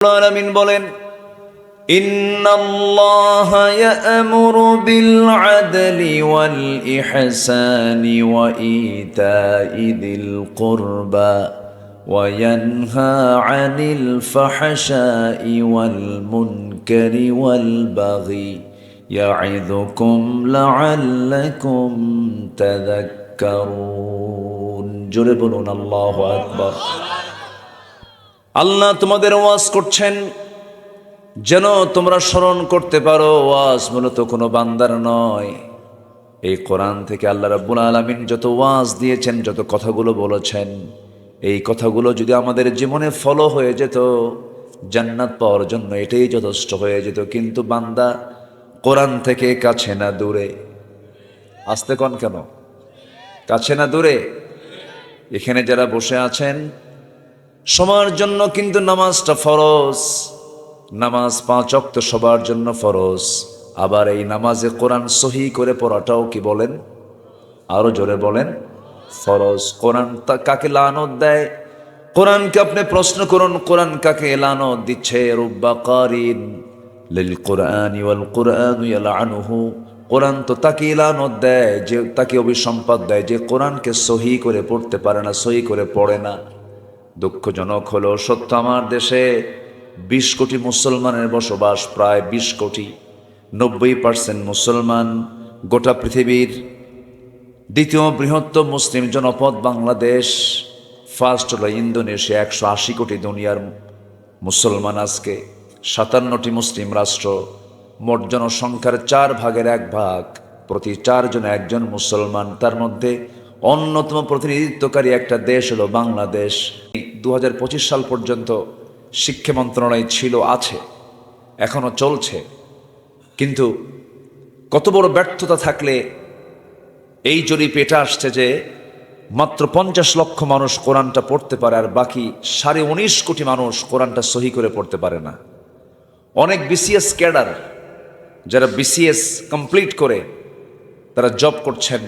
আলামিন বলেন, ইন্নাল্লাহা ইয়া'মুরু বিল আদলি ওয়াল ইহসানি ওয়া ইতাই যিল কুরবা ওয়া ইয়ানহা আনিল ফাহশাই ওয়াল মুনকারি ওয়াল বাগি ইয়া'ইযুকুম লা'আল্লাকুম তাযাক্কারুন। জোরে বলুন আল্লাহু আকবার। আল্লাহ তোমাদের ওয়াজ করছেন যেন তোমরা স্মরণ করতে পারো। ওয়াজ মূলত কোনো বান্দার নয়। এই কোরআন থেকে আল্লাহ রাব্বুল আলামিন যত ওয়াজ দিয়েছেন, যত কথাগুলো বলেছেন, এই কথাগুলো যদি আমাদের জীবনে ফলো হয়ে যেত, জান্নাত পাওয়ার জন্য এটাই যথেষ্ট হয়ে যেত। কিন্তু বান্দা কোরআন থেকে কাছে না দূরে। আসতে কোন কেন? কাছে না দূরে? এখানে যারা বসে আছেন সবার জন্য কিন্তু নামাজটা ফরজ। নামাজ 5 ওয়াক্ত সবার জন্য ফরজ। আবার এই নামাজে কোরআন সহি করে পড়াটাও কি বলেন? আরো জোরে বলেন, ফরজ। কোরআন কাকে লানত দেয়? কোরআনকে আপনি প্রশ্ন করুন, কোরআন কাকে লানত দিচ্ছে? রুব্বা কারিন লিল কুরআনি ওয়াল কুরআনু ইয়ালআনুহু। কোরআন তো তাকে লানত দেয়, যে তাকে অভিসম্পাদ দেয় যে কোরআনকে সহি করে পড়তে পারে না, সহি করে পড়ে না। দুঃখজনক হলো সত্য, আমার দেশে 20 কোটি মুসলমানের বসবাস, প্রায় 20 কোটি, 90% মুসলমান। গোটা পৃথিবীর দ্বিতীয় বৃহত্তম মুসলিম জনপদ বাংলাদেশ, ফার্স্ট হলো ইন্দোনেশিয়া। 180 কোটি দুনিয়ার মুসলমান আজকে, 57টি মুসলিম রাষ্ট্র। মোট জনসংখ্যার 4 ভাগের 1 ভাগ, প্রতি 4 জনে 1 জন মুসলমান। তার মধ্যে অন্যতম প্রতিনিধিত্বকারী একটা দেশ হলো বাংলাদেশ। 2025 সাল পর্যন্ত শিক্ষা মন্ত্রণালয় ছিল, আছে, এখনো চলছে। কিন্তু কত বড় ব্যর্থতা থাকলে এই জরিপ এটা আসছে যে মাত্র 50 লক্ষ মানুষ কোরআনটা পড়তে পারে, আর বাকি 19.5 কোটি মানুষ কোরআনটা সহি করে পড়তে পারে না। অনেক বিসিএস ক্যাডার, যারা বিসিএস কমপ্লিট করে তারা জব করছেন,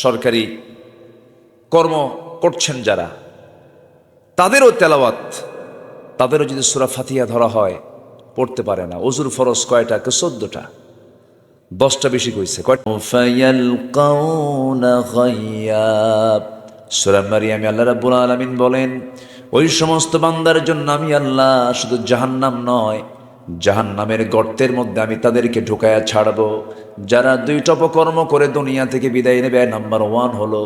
সরকারি কর্ম করছেন যারা, তাদেরও তেলাওয়াত, তাদেরও যদি সূরা ফাতিহা ধরা হয় পড়তে পারে না। ওযুর ফরজ কয়টা? 14টা। 10টা বেশি কইছে। সূরা মারইয়ামে আল্লাহ রাব্বুল আলামিন বলেন, ওই সমস্ত বান্দার জন্য আমি আল্লাহ শুধু জাহান্নাম নয়, জাহান্নামের গর্তের মধ্যে আমি তাদেরকে ঢুকায়া ছাড়বো, যারা 2টা অপকর্ম করে দুনিয়া থেকে বিদায় নেবে। নাম্বার 1 হলো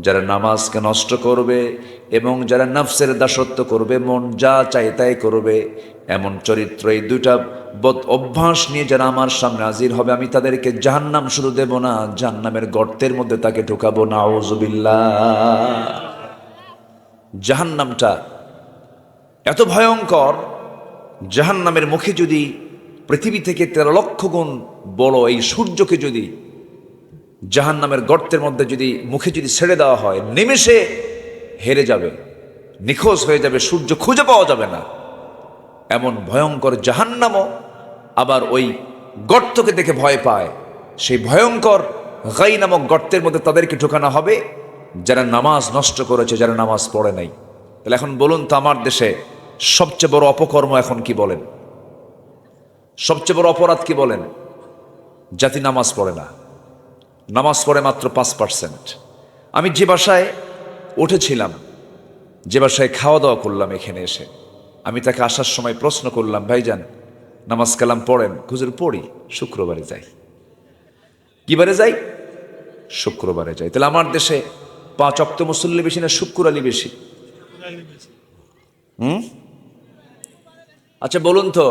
যারা নামাজকে নষ্ট করবে এবং যারা নফসের দাসত্ব করবে, মন যা চায় তাই করবে, এমন চরিত্র, এই 2টা বদ অভ্যাস নিয়ে যারা আমার সামনে হাজির হবে, আমি তাদেরকে জাহান্নাম শুধু দেব না, জাহান্নামের গর্তের মধ্যে তাকে ঢুকাবো। নাউযুবিল্লাহ। জাহান্নামটা এত ভয়ঙ্কর, জাহান্নামের মুখে যদি পৃথিবী থেকে 13 লক্ষ গুণ বড় এই সূর্যকে যদি জাহান্নামের গর্তের মধ্যে যদি মুখে যদি ছেড়ে দেওয়া হয়, নিমেষে হেরে যাবে, নিখোঁজ হয়ে যাবে, সূর্য খুঁজে পাওয়া যাবে না। এমন ভয়ঙ্কর জাহান্নামও আবার ওই গর্তকে দেখে ভয় পায়। সেই ভয়ঙ্কর গাই নামক গর্তের মধ্যে তাদেরকে ঢোকানো হবে যারা নামাজ নষ্ট করেছে, যারা নামাজ পড়ে নাই। তাহলে এখন বলুন তো, আমার দেশে সবচেয়ে বড় অপকর্ম এখন কি বলেন? সবচেয়ে বড় অপরাধ কি বলেন? জাতি নামাজ পড়ে না। নামাজ পড়ে মাত্র 5%। আমি যে বাসায় উঠেছিলাম, যে বাসায় খাওয়া দাওয়া করলাম এখানে এসে, আমি তাকে আসার সময় প্রশ্ন করলাম, ভাইজান নামাজ কালাম পড়েন? হুজুর পড়ি, শুক্রবারে যাই। কিবারে যাই? শুক্রবারে যাই। তাহলে আমার দেশে 5 ওয়াক্ত মুসল্লি বেশি না শুক্র আলী বেশি? আচ্ছা বলুন তো,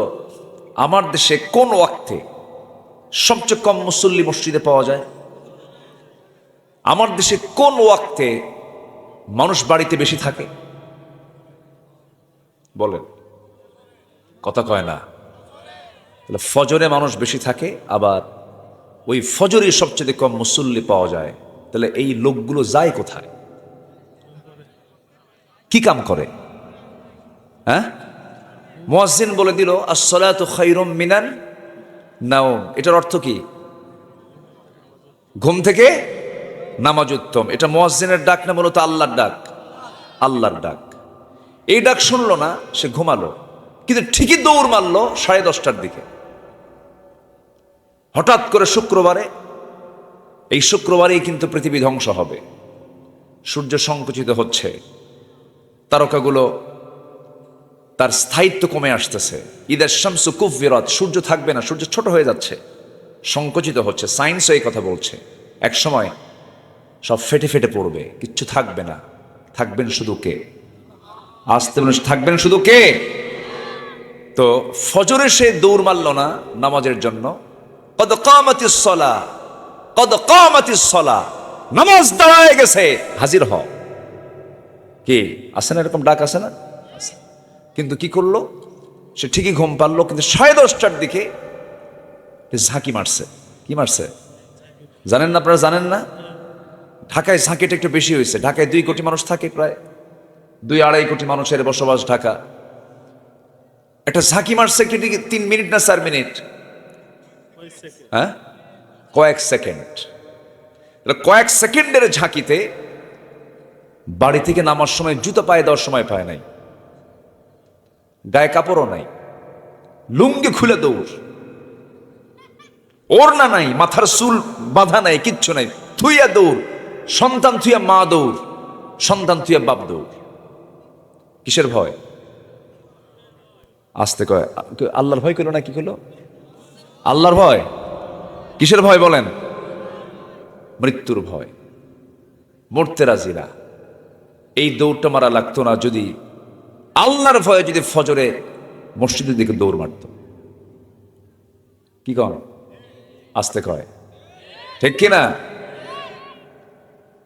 আমার দেশে কোন ওয়াক্তে সবচেয়ে কম মুসল্লি মসজিদে পাওয়া যায়? আমার দেশে কোন ওয়াক্তে মানুষ বাড়িতে বেশি থাকে? বলেন, কথা কয় না। তাহলে ফজরে মানুষ বেশি থাকে, আবার ওই ফজরে সবচেয়ে কম মুসল্লি পাওয়া যায়। তাহলে এই লোকগুলো যায় কোথায়? কি কাম করে? হ্যাঁ, মুয়াজ্জিন বলে দিল আস-সালাতু খায়রুম মিনান নাওম। এটার অর্থ কি? ঘুম থেকে নামাজ উত্তম। এটা মুয়াজ্জিনের ডাক না, মূলত আল্লাহর ডাক। আল্লাহর ডাক। এই ডাক শুনলো না, সে ঘুমালো। কিন্তু ঠিকই দৌড় মারলো 10:30টার দিকে। হঠাৎ করে শুক্রবারে, এই শুক্রবারেই কিন্তু পৃথিবী ধ্বংস হবে, সূর্য সংকুচিত হচ্ছে, তারকাগুলো তার স্থায়িত্ব কমে আসতেছে। ইদা শামসু কুফিরাত, সূর্য থাকবে না, সূর্য ছোট হয়ে যাচ্ছে, সংকুচিত হচ্ছে। সায়েন্সও এই কথা বলছে, এক সময় সব ফেটে ফেটে পড়বে, কিচ্ছু থাকবে না, থাকবেন শুধু কে? আসতে বলে থাকবেন শুধু কে? তো ফজরে সে দৌড় মারল না নামাজের জন্য। কদ কামাতিস সালাহ, কদ কামাতিস সালাহ, নামাজ দাঁড়ায় গেছে, হাজির হ। কি আছে না, এরকম ডাক আছে না? কিন্তু কি করলো সে? ঠিকই ঘুম পারলো, কিন্তু 10:30টার দিকে ঝাঁকি মারছে। কি মারছে জানেন না? আপনারা জানেন না? ঢাকায় ঝাঁকিটা একটু বেশি হয়েছে। ঢাকায় 2 কোটি মানুষ থাকে, প্রায় 2-2.5 কোটি মানুষের বসবাস ঢাকা। একটা ঝাঁকি মারছে কি 3 মিনিট না 4 মিনিট? হ্যাঁ, কয়েক সেকেন্ড। কয়েক সেকেন্ডের ঝাঁকিতে বাড়ি থেকে নামার সময় জুতো পায়ে দেওয়ার সময় পায় নাই, গায়ে কাপড়ও নাই, লুঙ্গি খুলে দৌড়, ওড়না নাই, মাথার চুল বাঁধা নাই, কিচ্ছু নাই, থুইয়া দৌড়। সন্তান থুইয়া মা দৌড়, সন্তান থুইয়া বাপ দৌড়। কিসের ভয়? আসতে কয় আল্লাহর ভয় করলো না? কি করলো? আল্লাহর ভয়। কিসের ভয় বলেন? মৃত্যুর ভয়। মরতে রাজিরা। এই দৌড়টা মারা লাগতো না যদি আল্লাহর ভয়ে যদি ফজরে মসজিদের দিকে দৌড় মারত। কি কন? আসতে কয়, ঠিক কিনা?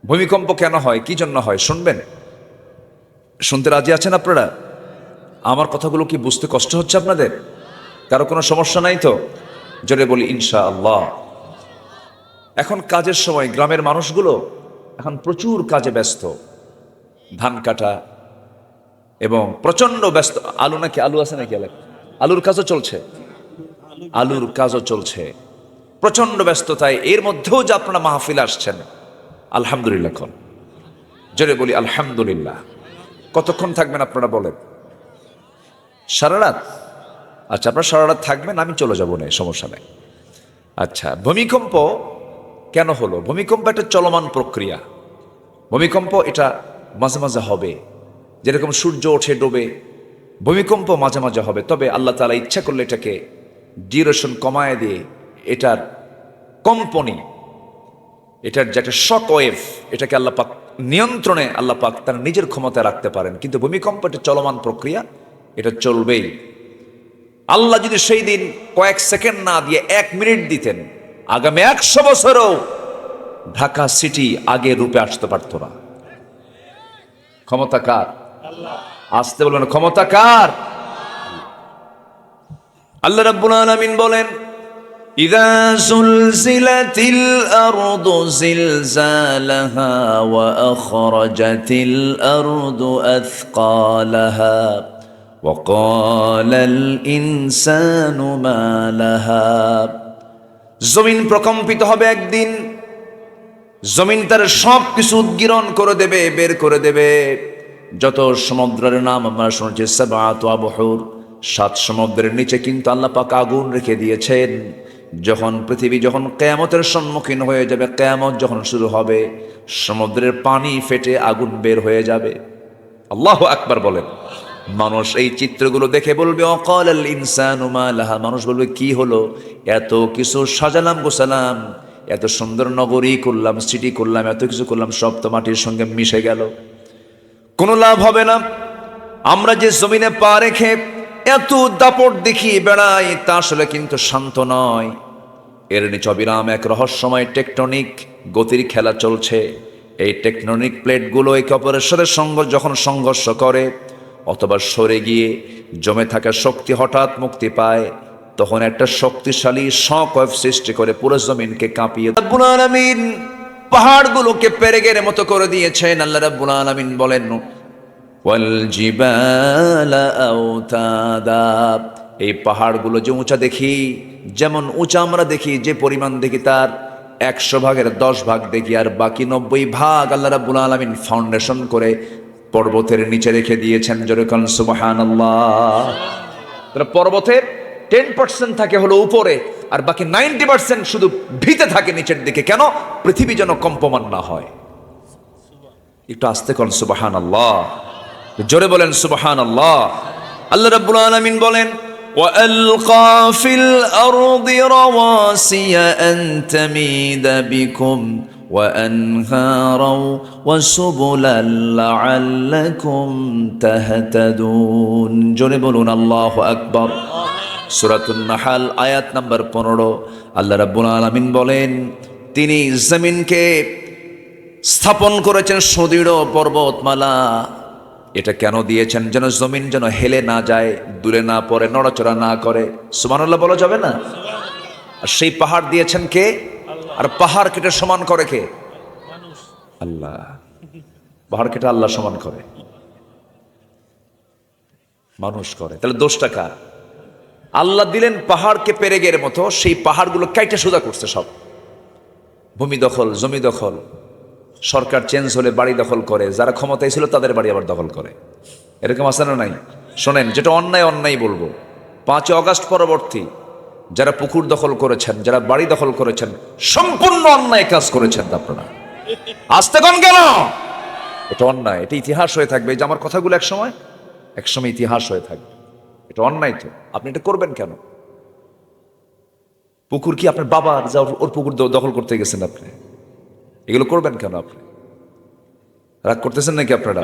ভূমিকম্প কেন হয়, কি জন্য হয় শুনবেন? শুনতে রাজি আছেন আপনারা? আমার কথাগুলো কি বুঝতে কষ্ট হচ্ছে আপনাদের? কারো কোনো সমস্যা নাই তো? জোরে বলি ইনশাআল্লাহ। এখন কাজের সময়, গ্রামের মানুষগুলো এখন প্রচুর কাজে ব্যস্ত, ধান কাটা এবং প্রচন্ড ব্যস্ত। আলু নাকি আলু আছে নাকি? আলুর কাজও চলছে, আলুর কাজও চলছে, প্রচন্ড ব্যস্ততায়। এর মধ্যেও যে আপনারা মাহফিল আসছেন, আলহামদুলিল্লাহ। কোন জোরে বলি আলহামদুলিল্লাহ। কতক্ষণ থাকবেন আপনারা বলেন? সারা রাত? আচ্ছা, আপনারা সারা রাত থাকবেন, আমি চলে যাবো না, সমস্যা নেই। আচ্ছা, ভূমিকম্প কেন হলো? ভূমিকম্প একটা চলমান প্রক্রিয়া। ভূমিকম্প এটা মাঝে মাঝে হবে, যেরকম সূর্য ওঠে ডোবে, ভূমিকম্প মাঝে মাঝে হবে। তবে আল্লাহ তাআলা ইচ্ছা করলে এটাকে ডিউরেশন কমায় দিয়ে এটার কম্পনি, এটার যে একটা শক ওয়েভ, এটাকে আল্লাহ পাক নিয়ন্ত্রণে, আল্লাহ পাক তার নিজের ক্ষমতায় রাখতে পারেন। কিন্তু ভূমিকম্প এটা চলমান প্রক্রিয়া, এটা চলবেই। আল্লাহ যদি সেই দিন কয়েক সেকেন্ড না দিয়ে 1 মিনিট দিতেন, আগামী 100 বছরও ঢাকা সিটি আগে রূপে আসতে পারত না। ক্ষমতা কার? আসতে বলবেন, ক্ষমতা কার? আল্লাহ রাব্বুল আলামিন বলেন, ইযা যুলজিলাতিল আরদু জিলজালাহা ওয়া আখরাজাতিল আরদু আথকালাহা ওয়া ক্বালাল ইনসানু মা লাহা। জমিন প্রকম্পিত হবে একদিন, জমিন তার সব কিছু উদ্গীরণ করে দেবে, বের করে দেবে। যত সমুদ্রের নাম আমরা শুনেছি, সাবআতু আবহুর, 7 সমুদ্রের নিচে কিন্তু আল্লাহ পাক আগুন রেখে দিয়েছেন। যখন পৃথিবী যখন কিয়ামতের সম্মুখীন হয়ে যাবে, কিয়ামত যখন শুরু হবে, সমুদ্রের পানি ফেটে আগুন বের হয়ে যাবে। আল্লাহু আকবার বলেন। মানুষ এই চিত্রগুলো দেখে বলবে, অকালাল ইনসানু মা লাহা, মানুষ বলবে কি হলো? এত কিছু সাজালাম গোছালাম, এত সুন্দর নগরী করলাম, সিটি করলাম, এত কিছু করলাম, সব তো মাটির সঙ্গে মিশে গেল, কোনো লাভ হবে না। আমরা যে জমিনে পা রেখে এত দাপট দেখিয়ে বেড়াই, তা আসলে কিন্তু শান্ত নয়। এর নিচে অবিরাম এক রহস্যময় টেকটনিক গতির খেলা চলছে। এই টেকটনিক প্লেটগুলো একে অপরের সাথে যখন সংঘর্ষ করে অথবা সরে গিয়ে জমে থাকা শক্তি হঠাৎ মুক্তি পায়, তখন একটা শক্তিশালী শক ওয়েভ সৃষ্টি করে পুরো জমিনকে কাঁপিয়ে রব্বুল আলামিন পাহাড়গুলোকে পেরেকের মতো করে দিয়েছেন। আল্লাহ রাব্বুল আলামিন বলেন, ওয়াল জিবালা আওতাদা, এই পাহাড়গুলো যে উঁচা দেখি, যেমন উঁচা আমরা দেখি, যে পরিমাণ দেখি তার 100 ভাগের 10 ভাগ দেখি, আর বাকি 90 ভাগ আল্লাহ রাব্বুল আলামিন ফাউন্ডেশন করে পর্বতের নিচে রেখে দিয়েছেন। যেরকম সুবহানাল্লাহ। তাহলে পর্বতের 10% থাকে হলো উপরে, আর বাকি 90% শুধু ভিতে থাকে নিচের দিকে। কেন? পৃথিবী যেন কম্পমান না হয়। একটু আস্তে করেন সুবহানাল্লাহ, জোরে বলেন সুবহানাল্লাহ। আল্লাহ রাব্বুল আলামিন বলেন, وَأَلْقَى فِي الْأَرْضِ رَوَاسِيَ أَن تَمِيدَ بِكُمْ وَأَنْهَارًا وَسُبُلًا لَعَلَّكُمْ تَهْتَدُونَ। জোরে বলুন আল্লাহু আকবার। সূরাতুন নাহাল আয়াত নাম্বার 15। আল্লাহ রাব্বুল আলামিন বলেন, তিনি জমিনকে স্থাপন করেছেন সুদৃঢ় পর্বতমালা। এটা কেন দিয়েছেন? যেন জমিন যেন হেলে না যায়, দূরে না পড়ে, নড়াচড়া না করে। সুবহানাল্লাহ বলা যাবে না? আর সেই পাহাড় দিয়েছেন কে? আর পাহাড় কেটে সমান করে কে? আল্লাহ। পাহাড় কেটে আল্লাহ সমান করে, মানুষ করে। তাহলে দোষটা কার? আল্লাহ দিলেন পাহাড়কে পেরেগের মতো, সেই পাহাড়গুলো কাইটে সোজা করছে সব। ভূমি দখল, জমি দখল, সরকার চেঞ্জ হলে বাড়ি দখল করে, যারা ক্ষমতায় ছিল তাদের বাড়ি আবার দখল করে। এরকম আছে না নাই? শোনেন, যেটা অন্যায় অন্যায় বলবো। 5 আগস্ট পরবর্তী যারা পুকুর দখল করেছেন, যারা বাড়ি দখল করেছেন, সম্পূর্ণ অন্যায় কাজ করেছেন আপনারা। আসতে কোন কেন? এটা অন্যায়, এটা ইতিহাস হয়ে থাকবে। যে আমার কথাগুলো একসময় ইতিহাস হয়ে থাকবে। এটা অন্যায়। তো আপনি এটা করবেন কেন? পুকুর কি আপনার বাবার, যা ওর পুকুর দখল করতে গেছেন আপনি? এগুলো করবেন কেন আপনি? রাগ করতেছেন নাকি আপনারা?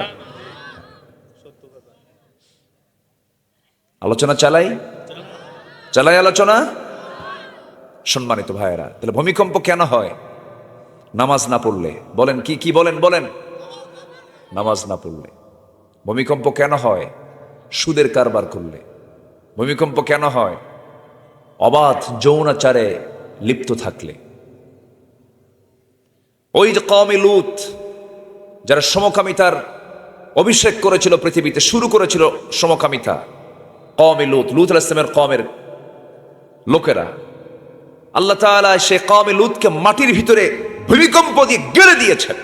আলোচনা চালাই আলোচনা। সম্মানিত ভাইয়েরা, তাহলে ভূমিকম্প কেন হয়? নামাজ না পড়লে। বলেন কি বলেন নামাজ না পড়লে। ভূমিকম্প কেন হয়? সুদের কারবার করলে। ভূমিকম্প কেন হয়? অবাধ যৌনাচারে লিপ্ত থাকলে। ওই যে কওমে লূত, যারা সমকামিতার অভিষেক করেছিল পৃথিবীতে, শুরু করেছিল সমকামিতা, কওমে লূত, লূত আলাইহিস সালামের কওমের লোকেরা। আল্লাহ তাআলা সে কওমে লূতকে মাটির ভিতরে ভূমিকম্প দিয়ে গেড়ে দিয়েছেন।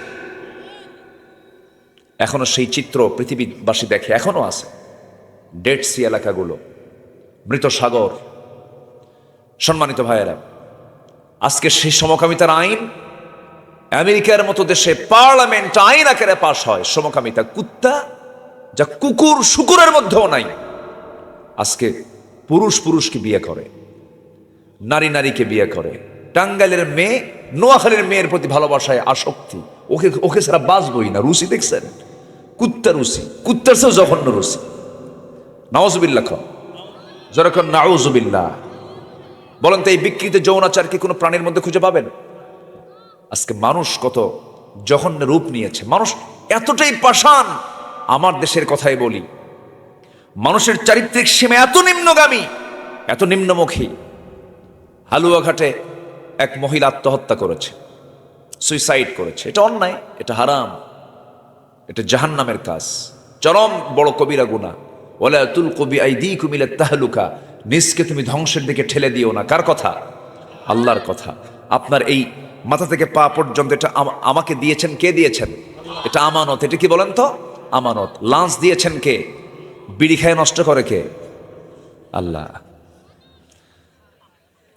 এখনো সেই চিত্র পৃথিবীবাসী দেখে, এখনো আছে। ডেড সি এলাকাগুলো, মৃত সাগর। সম্মানিত ভাইয়েরা, আজকে সেই সমকামিতার আইন আমেরিকার মতো দেশে পার্লামেন্ট আইন আকারে পাশ হয়। সমকামিতা কুত্তা, যা কুকুর শুকুরের মধ্যেও নাই। আজকে পুরুষ পুরুষকে বিয়ে করে, নারী নারীকে বিয়ে করে। টাঙ্গাইলের মেয়ে নোয়াখালীর মেয়ের প্রতি ভালোবাসায় আসক্তি। ওকে ছাড়া বাঁচবই না। রুচি দেখছেন? কুত্তা রুচি, কুত্তার চেয়েও জঘন্য রুচি। নাউজুবিল্লাহ, যেরকম নাউজুবিল্লাহ। বলেন তো, এই বিকৃত যৌনাচার কি কোনো প্রাণীর মধ্যে খুঁজে পাবেন? আজকে মানুষ কত জঘন্য রূপ নিয়েছে। মানুষ এতটাই পাষাণ। আমার দেশের কথাই বলি, মানুষের চারিত্রিক সীমা এত নিম্নগামী, এত নিম্নমুখী। হালুয়াঘাটে এক মহিলা আত্মহত্যা করেছে, সুইসাইড করেছে। এটা অন্যায়, এটা হারাম, এটা জাহান্নামের কাজ, চরম বড় কবিরা গুনাহ। ওয়ালা তুলকু বিআইদিকুম ইলা তাহলুকা, নিজকে তুমি ধ্বংসের দিকে ঠেলে দিও না। কার কথা? আল্লাহর কথা। আপনার এই মাথা থেকে পা পর্যন্ত এটা আমাকে দিয়েছেন। কে দিয়েছেন? এটা আমানত। এটা কি বলেন তো? আমানত। লাঞ্চ দিয়েছেন কে? বিড়ি খায় নষ্ট করে কে? আল্লাহ।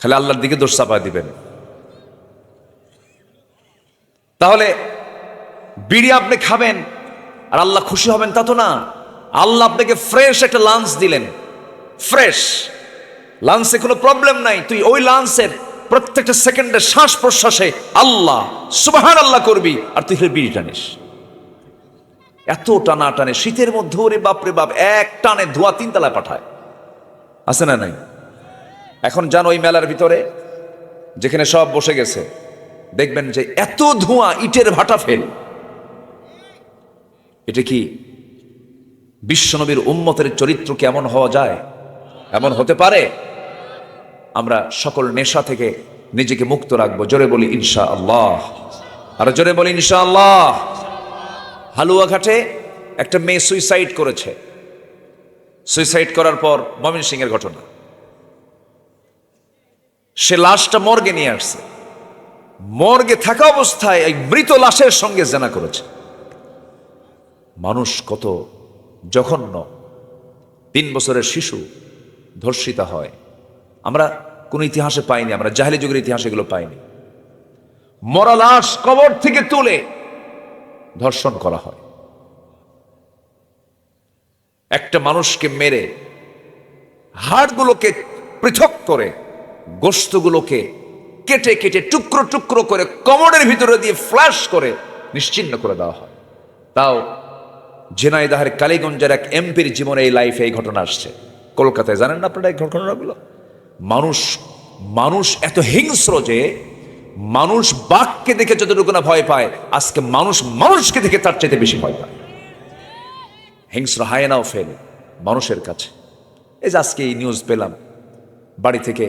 খালি আল্লাহর দিকে দোষ চাপায় দিবেন। তাহলে বিড়ি আপনি খাবেন আর আল্লাহ খুশি হবেন তা তো না। আল্লাহ আপনাকে ফ্রেশ একটা লাঞ্চ দিলেন, ফ্রেশ লাঞ্চে কোনো প্রবলেম নাই। তুই ওই লাঞ্চের প্রত্যেকটা সেকেন্ডে শ্বাস প্রশ্বাসে আল্লাহ সুবহানাল্লাহ করবি, আর তুই বিড়ি টানিস। এত টানা টানে শীতের মধ্যে, ওরে বাপরে বাপ, এক টানে ধোঁয়া 3 তলায় পাঠায়। আছে না নাই? এখন যান ওই মেলার ভিতরে, যেখানে সব বসে গেছে, দেখবেন যে এত ধোঁয়া, ইটের ভাটা ফেল। এটা কি বিশ্বনবীর উম্মতের চরিত্র কি এমন হওয়া যায়? এমন হতে পারে? আমরা সকল নেশা থেকে নিজেকে মুক্ত রাখবো। জোরে বলি ইনশাআল্লাহ, আর জোরে বলি ইনশাআল্লাহ। হালুয়াঘাটে একটা মেয়ে সুইসাইড করেছে। সুইসাইড করার পর ময়মনসিংহের ঘটনা, সে লাশটা মর্গে নিয়ে আসছে। মর্গে থাকা অবস্থায় এই মৃত লাশের সঙ্গে জেনা করেছে। মানুষ কত জঘন্য! 3 বছরের শিশু ধর্ষিতা হয়। আমরা কোন ইতিহাসে পাইনি, আমরা জাহেলি যুগের ইতিহাসে এগুলো পাইনি। মরা লাশ কবর থেকে তুলে ধর্ষণ করা হয়। একটা মানুষকে মেরে হাড়গুলোকে পৃথক করে, গোশতগুলোকে কেটে কেটে টুকরো টুকরো করে কবরের ভিতরে দিয়ে ফ্ল্যাশ করে নিশ্চিহ্ন করে দেওয়া হয়। তাও ঝিনাইদহের কালীগঞ্জের এক এমপির জীবনে এই লাইফে এই ঘটনা আসছে। কলকাতায় জানেন না আপনারা এই ঘটনাগুলো? মানুষ মানুষ এত হিংস্র যে মানুষ বাঘকে দেখে যতটুকু না ভয় পায়, আজকে মানুষ মানুষকে দেখে তার চাইতে বেশি ভয় পায়। হিংস্র হায়নাও ফেল মানুষের কাছে। এই যে আজকে এই নিউজ পেলাম, বাড়ি থেকে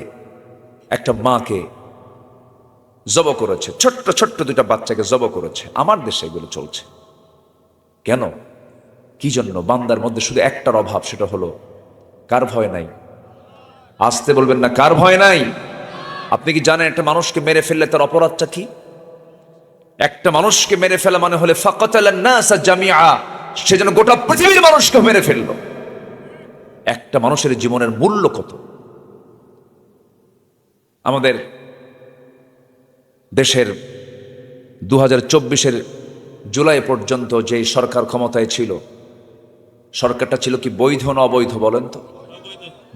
একটা মাকে জব করেছে, ছোট্ট ছোট্ট দুইটা বাচ্চাকে জব করেছে। আমার দেশে এগুলো চলছে কেন? কি জন্য? বান্দার মধ্যে শুধু একটার অভাব, সেটা হলো কার ভয় নাই? আসতে বলবেন না, কার ভয় নাই? আপনি কি জানেন একটা মানুষকে মেরে ফেললে তার অপরাধটা কি? একটা মানুষকে মেরে ফেলা মানে হলে ফাকাতালান নাসা জামিআ, সে যেন গোটা পৃথিবীর মানুষকে মেরে ফেললো। একটা মানুষের জীবনের মূল্য কত? আমাদের দেশের 2024-এর জুলাই পর্যন্ত যে সরকার ক্ষমতায় ছিল, সরকারটা ছিল কি বৈধ না অবৈধ বলেন তো?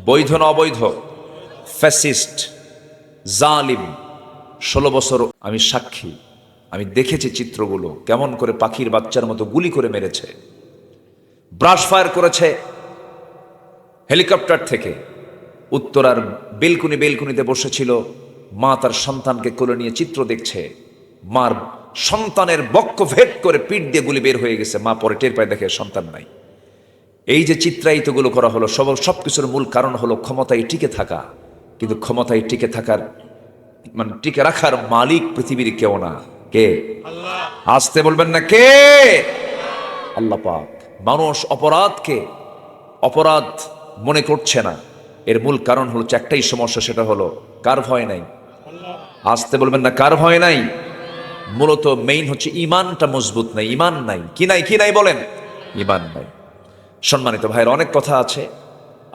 বৈধ না অবৈধ? ফ্যাসিস্ট, জালিম। 16 বছর আমি সাক্ষী, আমি দেখেছি চিত্রগুলো, কেমন করে পাখির বাচ্চার মতো গুলি করে মেরেছে, ব্রাশ ফায়ার করেছে হেলিকপ্টার থেকে। উত্তরার বেলকুনিতে বসেছিল মা, তার সন্তানকে কোলে নিয়ে চিত্র দেখছে। মার সন্তানের বক্ষ ভেদ করে পিঠ দিয়ে গুলি বের হয়ে গেছে, মা পরে টের পায়, দেখে সন্তান নাই। এই যে চিত্রায়িতগুলো করা হলো, সবকিছুর মূল কারণ হলো ক্ষমতায় টিকে থাকা। কিন্তু ক্ষমতায় টিকে থাকার মানে টিকে রাখার মালিক পৃথিবীর কেউ না। কে? আল্লাহ। আসতে বলবেন না, কে? আল্লাহ পাক। মানুষ অপরাধকে অপরাধ মনে করছে না, এর মূল কারণ হলো একটাই সমস্যা, সেটা হলো কার ভয় নাই? আসতে বলবেন না, কার ভয় নাই? মূলত মেইন হচ্ছে ইমানটা মজবুত নাই। ইমান নাই। কি নাই? কি নাই বলেন? ইমান নাই। সম্মানিত ভাইয়ের, অনেক কথা আছে,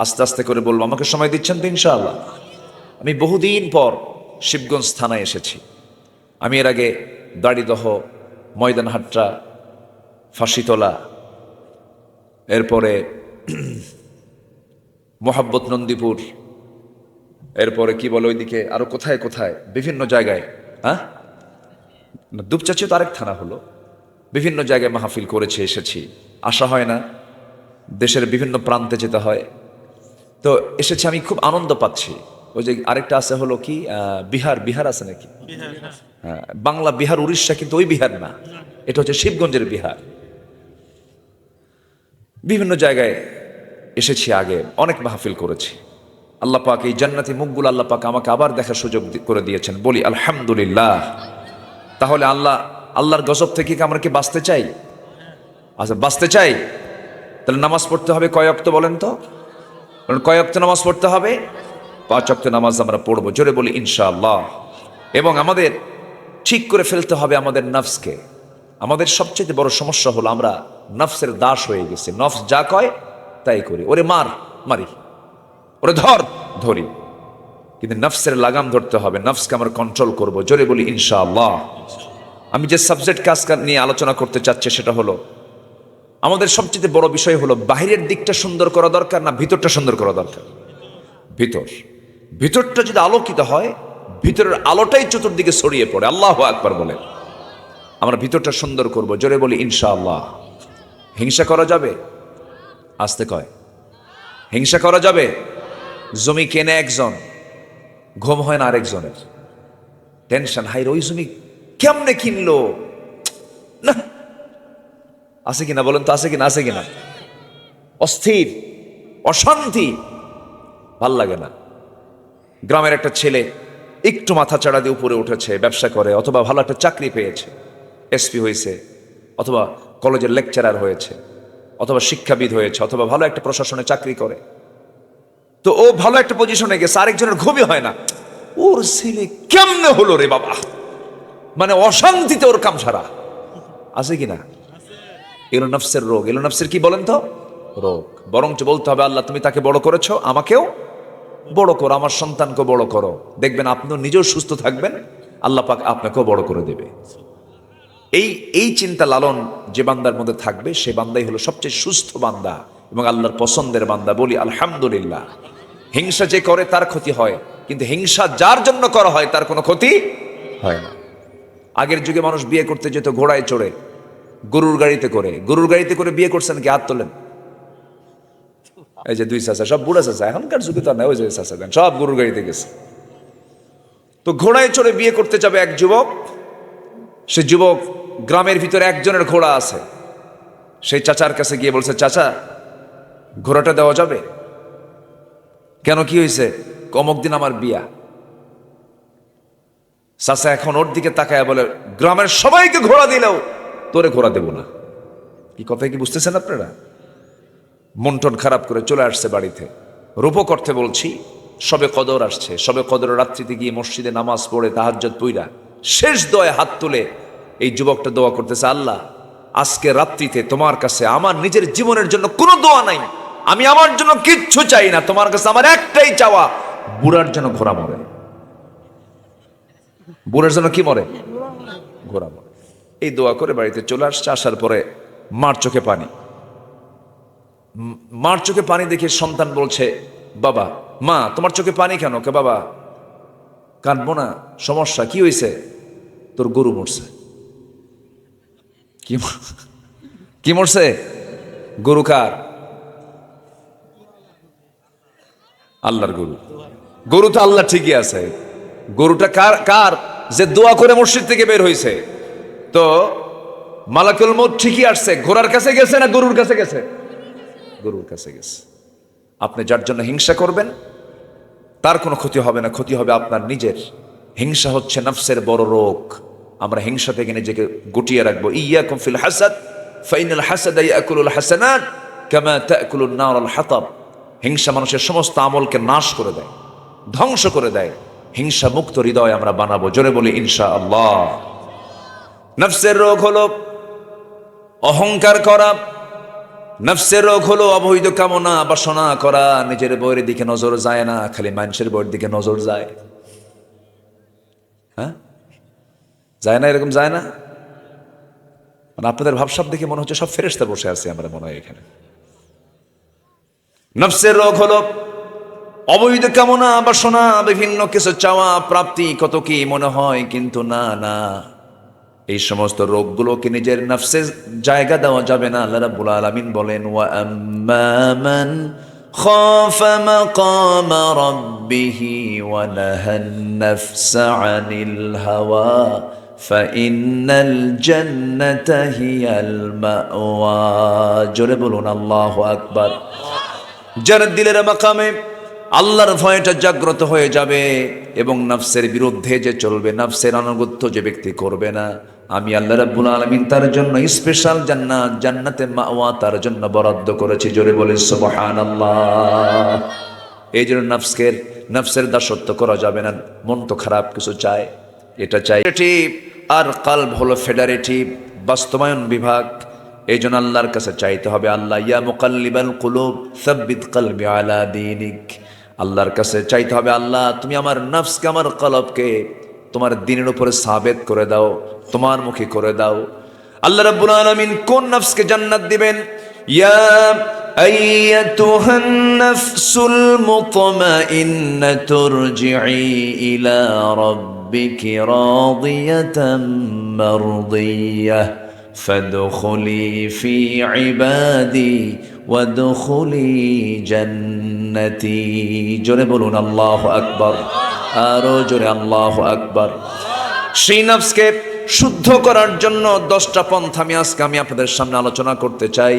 আস্তে আস্তে করে বলবো। আমাকে সময় দিচ্ছেন তো ইনশাআল্লাহ? আমি বহুদিন পর শিবগঞ্জ থানায় এসেছি। আমি এর আগে দাড়িদহ, ময়দানহাট্টা, ফাঁসিতলা, এরপরে মোহাব্বত নন্দীপুর, এরপরে কি বলে ওইদিকে আরো কোথায় কোথায় বিভিন্ন জায়গায়, হ্যাঁ দুপচাচি তো আরেক থানা হলো, বিভিন্ন জায়গায় মাহফিল করেছে, এসেছি। আসা হয় না, দেশের বিভিন্ন প্রান্তে যেতে হয়, তো এসেছি। আমি খুব আনন্দ পাচ্ছি। ওই যে আরেকটা আছে হলো কি বিহার আছে নাকি? হ্যাঁ, বাংলা বিহার, উড়িষ্যা, কিন্তু ওই বিহার না, এটা হচ্ছে শিবগঞ্জের বিহার। বিভিন্ন জায়গায় এসেছি, আগে অনেক মাহফিল করেছি। আল্লাহ পাক এই জান্নাতি মুখগুলো আল্লাহ পাক আমাকে আবার দেখার সুযোগ করে দিয়েছেন, বলি আলহামদুলিল্লাহ। তাহলে আল্লাহর গজব থেকে কি আমরা কি বাঁচতে চাই? আচ্ছা, বাঁচতে চাই, তাহলে নামাজ পড়তে হবে কয় ওয়াক্ত বলেন তো? কয় ওয়াক্ত নামাজ পড়তে হবে? 5 ওয়াক্ত নামাজ আমরা পড়বো, জোরে বলি ইনশাআল্লাহ। এবং আমাদের ঠিক করে ফেলতে হবে আমাদের নফসকে। আমাদের সবচেয়ে বড় সমস্যা হলো আমরা নফসের দাস হয়ে গেছি। নফস যা কয় তাই করি। ওরে মারি, ওরে ধরি। কিন্তু নফসের লাগাম ধরতে হবে, নফসকে আমরা কন্ট্রোল করব, জোরে বলি ইনশাআল্লাহ। আমি যে সাবজেক্ট কাজ নিয়ে আলোচনা করতে চাচ্ছি সেটা হলো, আমাদের সবচেয়ে বড় বিষয় হলো বাহিরের দিকটা সুন্দর করা দরকার না ভিতরটা সুন্দর করা দরকার? ভিতরটা যদি আলোকিত হয়, ভিতরের আলোটাই চতুর্দিকে ছড়িয়ে পড়ে। আল্লাহু আকবার বলেন। আমরা ভিতরটা সুন্দর করব, জোরে বলি ইনশাআল্লাহ। হিংসা করা যাবে? আসতে কয়, হিংসা করা যাবে? জমি কেনে একজন, ঘুম হয় না আরেকজনের, টেনশন, হাই ওই জমি কেমনে কিনলো, না আছে কিনা বলেন তো? আছে কিনা? অস্থির, অশান্তি, ভাল লাগে না। গ্রামের একটা ছেলে একটু মাথা চাড়া দিয়ে উপরে উঠেছে, ব্যবসা করে, অথবা ভালো একটা চাকরি পেয়েছে, এসপি হয়েছে, অথবা কলেজের লেকচারার হয়েছে, অথবা শিক্ষাবিদ হয়েছে, অথবা ভালো একটা প্রশাসনে চাকরি করে। তো ও ভালো একটা পজিশনে গেছে, আরেকজনের ঘুমই হয় না। ওর ছেলে কেমনে হলো রে বাবা, মানে অশান্তিতে ওর কাম সারা। আছে কিনা? এগুলো নফসের রোগ। এগুলো নফসের কি বলেন তো? রোগ। বরঞ্চ বলতে হবে, আল্লাহ তুমি তাকে বড় করেছো, আমাকেও বড় করো, আমার সন্তানকে বড় করো, দেখবেন আপনিও নিজেও সুস্থ থাকবেন, আল্লাহ পাক আপনাকেও বড় করে দেবে। এই চিন্তা লালন যে বান্দার মধ্যে থাকবে, সে বান্দাই হলো সবচেয়ে সুস্থ বান্দা এবং আল্লাহর পছন্দের বান্দা। বলি আলহামদুলিল্লাহ। হিংসা যে করে তার ক্ষতি হয়, কিন্তু হিংসা যার জন্য করা হয় তার কোনো ক্ষতি হয় না। আগের যুগে মানুষ বিয়ে করতে যেত ঘোড়ায় চড়ে, গরুর গাড়িতে করে বিয়ে করছেন কি? হাত তোলেন। এই যে দুই চাচা, সব বুড়া চাচা, এখনকার যুগে তো না, ওই যে চাচা দেন, সব গরুর গাড়িতে গেছে। তো ঘোড়ায় চড়ে বিয়ে করতে যাবে এক যুবক। সে যুবক গ্রামের ভিতরে একজনের ঘোড়া আছে। সেই চাচার কাছে গিয়ে বলছে, চাচা ঘোড়াটা দেওয়া যাবে? কেন, কি হয়েছে? অমুক দিন আমার বিয়া। চাচা এখন ওর দিকে তাকায় বলে, গ্রামের সবাইকে ঘোড়া দিলেও তোরে ঘোড়া দেব না। কি কথা কি বুঝতেছেন আপনারা? মন টন খারাপ করে চলে আসছে বাড়িতে। রূপক অর্থে বলছি, সবে কদর আসছে। সবে কদরের রাত্রিতে গিয়ে মসজিদে নামাজ পড়ে তাহাজ্জুদ পইরা শেষ দোয়ায় হাত তুলে এই যুবকটা দোয়া করতেছে, আল্লাহ আজকে রাত্রিতে তোমার কাছে আমার নিজের জীবনের জন্য কোনো দোয়া নাই, আমি আমার জন্য কিচ্ছু চাই না, তোমার কাছে আমার একটাই চাওয়া, বুড়ার জন্য ঘোড়া মরে। বুড়ার জন্য কি মরে? ঘোড়া মরে। এই দোয়া করে বাড়িতে চলে আসছে। আসার পরে মার চোখে পানি। মার চোখে পানি দেখে সন্তান বলছে, বাবা, মা তোমার চোখে পানি কেন? কে বাবা কাঁদবো না, সমস্যা কি হয়েছে? তোর গরু মরছে। কি মরছে? গরু কার? আল্লাহর গরু। গরু তো আল্লাহ ঠিকই আছে, গরুটা কার? কার যে দোয়া করে মসজিদ থেকে বের হয়েছে। তো মালাকুল মউত ঠিকই আসছে, ঘোড়ার কাছে গেছে না গরুর কাছে গেছে? গরুর কাছে গেছে। আপনি যার জন্য হিংসা করবেন তার কোনো ক্ষতি হবে না, ক্ষতি হবে আপনার নিজের। হিংসা হচ্ছে নফসের বড় রোগ। আমরা হিংসা থেকে নিজেকে গুটিয়ে রাখবো। ইয়াকুম ফিল হাসাদ ফাইনাল হাসাদা ইয়াকুলুল হাসানাত কামা তাকুলুন নারুল হাতাব। হিংসা মানুষের সমস্ত আমলকে নাশ করে দেয়, ধ্বংস করে দেয়। হিংসা মুক্ত হৃদয় আমরা বানাবো, জোরে বলি ইনশাআল্লাহ। নফসের রোগ হলো অহংকার করা, নফসের রোগ হলো অবৈধ কামনা বাসনা করা। নিজের বইয়ের দিকে নজর যায় না, খালি মানুষের বইয়ের দিকে নজর যায়। হ্যাঁ, যায় না? এরকম যায় না? মানে আপনাদের ভাবসাব দেখে মনে হচ্ছে সব ফেরেশতা বসে আছে, আমরা মনে হয় এখানে। নফসের রোগ হলো অবৈধ কামনা বাসনা, বিভিন্ন কিছু চাওয়া প্রাপ্তি, কত কি মনে হয়, কিন্তু না না, এই সমস্ত রোগগুলোকে নিজের নফসে জায়গা দেওয়া যাবে না। আল্লাহ রাব্বুল আলামিন বলেন, ওয়া আম্মা মান খাফা মাকামা রাব্বিহি ওয়া নাহান নাফসা আনিল হাওয়া ফাইন্নাল জান্নাতা হিয়াল মাওয়া। জোরে বলুন আল্লাহু আকবার। যার দিলের মাকামে আল্লাহর ভয়টা জাগ্রত হয়ে যাবে এবং নফসের বিরুদ্ধে যে চলবে, নফসের আনুগত্য যে ব্যক্তি করবে না, আমি আল্লাহ রাব্বুল আলামিন তার জন্য স্পেশাল জান্নাত, জান্নাতে মাওয়া তার জন্য বরাদ্দ করেছি। জোরে বলে সুবহানাল্লাহ। এই জন্য নফসের দাসত্ব করা যাবে না। মন তো খারাপ কিছু চায়, এটা চাই, আর কলব হলো ফেডারেটিভ, বাস্তবায়ন বিভাগ। এই জন্য আল্লাহর কাছে চাইতে হবে, আল্লাহ ইয়া মুকাল্লিবাল কুলুব সাব্বিত কলবি আলা দীনিক। আল্লাহর কাছে চাইতে হবে, আল্লাহ তুমি আমার নফসকে, আমার কলবকে তোমার দ্বীনের উপরে সাবেত করে দাও, তোমার মুখী করে দাও। আল্লাহ রাব্বুল আলামিন কোন নফসকে জান্নাত দিবেন? ইয়া আইয়াতুহান নাফসুল মুতমাইন্নাতু ইরজিই ইলা রাব্বিকি রাদিয়াতাম মারদিয়াহ ফাদখুলি ফি ইবাদি ওয়াদখুলি জান্নাতি। জোরে বলুন আল্লাহু আকবার, আরো জোরে আল্লাহু আকবার। সেই নফসকে শুদ্ধ করার জন্য 10টা পন্থা আমি আপনাদের সামনে আলোচনা করতে চাই।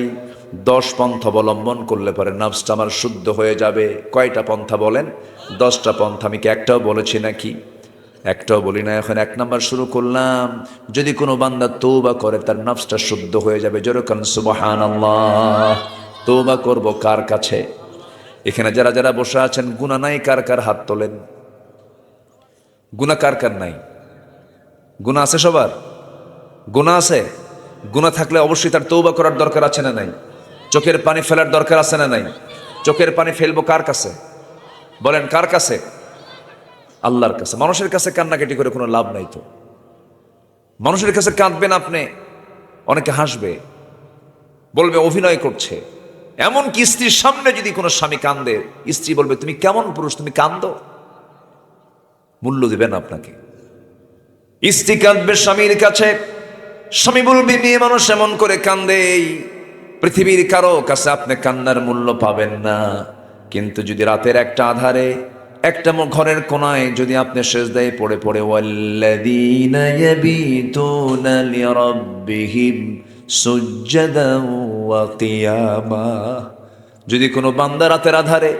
10 পন্থা অবলম্বন করলে পরে নফসটা আমার শুদ্ধ হয়ে যাবে। কয়টা পন্থা বলেন? 10টা পন্থা। আমি কি একটাও বলেছি নাকি? একটাও বলি না। এখন 1 নাম্বার শুরু করলাম। যদি কোনো বান্দা তওবা করে তার নফসটা শুদ্ধ হয়ে যাবে। জোরে কোন সুবহানাল্লাহ। তওবা করব কার কাছে? এখানে যারা যারা বসে আছেন গুনাহ নাই কার কার হাত তোলেন? গুনাহ কার কার নাই? গুনাহ আছে সবার? গুনাহ আছে? গুনাহ থাকলে অবশ্যই তার তওবা করার দরকার আছে না নাই? চোখের পানি ফেলার দরকার আছে না নাই? চোখের পানি ফেলবো কার কাছে? বলেন কার কাছে? আল্লাহর কাছে। মানুষের কাছে কান্নাকাটি করে কোনো লাভ নাই তো। মানুষের কাছে কাঁদবেন আপনি, অনেকে হাসবে, বলবে অভিনয় করছে। এমনকি স্ত্রীর সামনে যদি কোনো স্বামী কান্দে, স্ত্রী বলবে তুমি কেমন পুরুষ, তুমি কান্দো, মূল্য দিবেন আপনাকে। স্ত্রী কাঁদবে স্বামীর কাছে, স্বামী বলবে মেয়ে মানুষ এমন করে কান্দে, পৃথিবীর কারো কাছে আপনি কান্নার মূল্য পাবেন না। কিন্তু যদি রাতের একটা আধারে একটা ঘরের কোনায় যদি আপনি সেজদায় পড়ে পড়ে ওয়াল্লাযীনা ইয়াবিতুনা লিরাব্বিহিম সুজদান ওয়া কিয়ামা, যদি কোনো বান্দা রাতের আধারে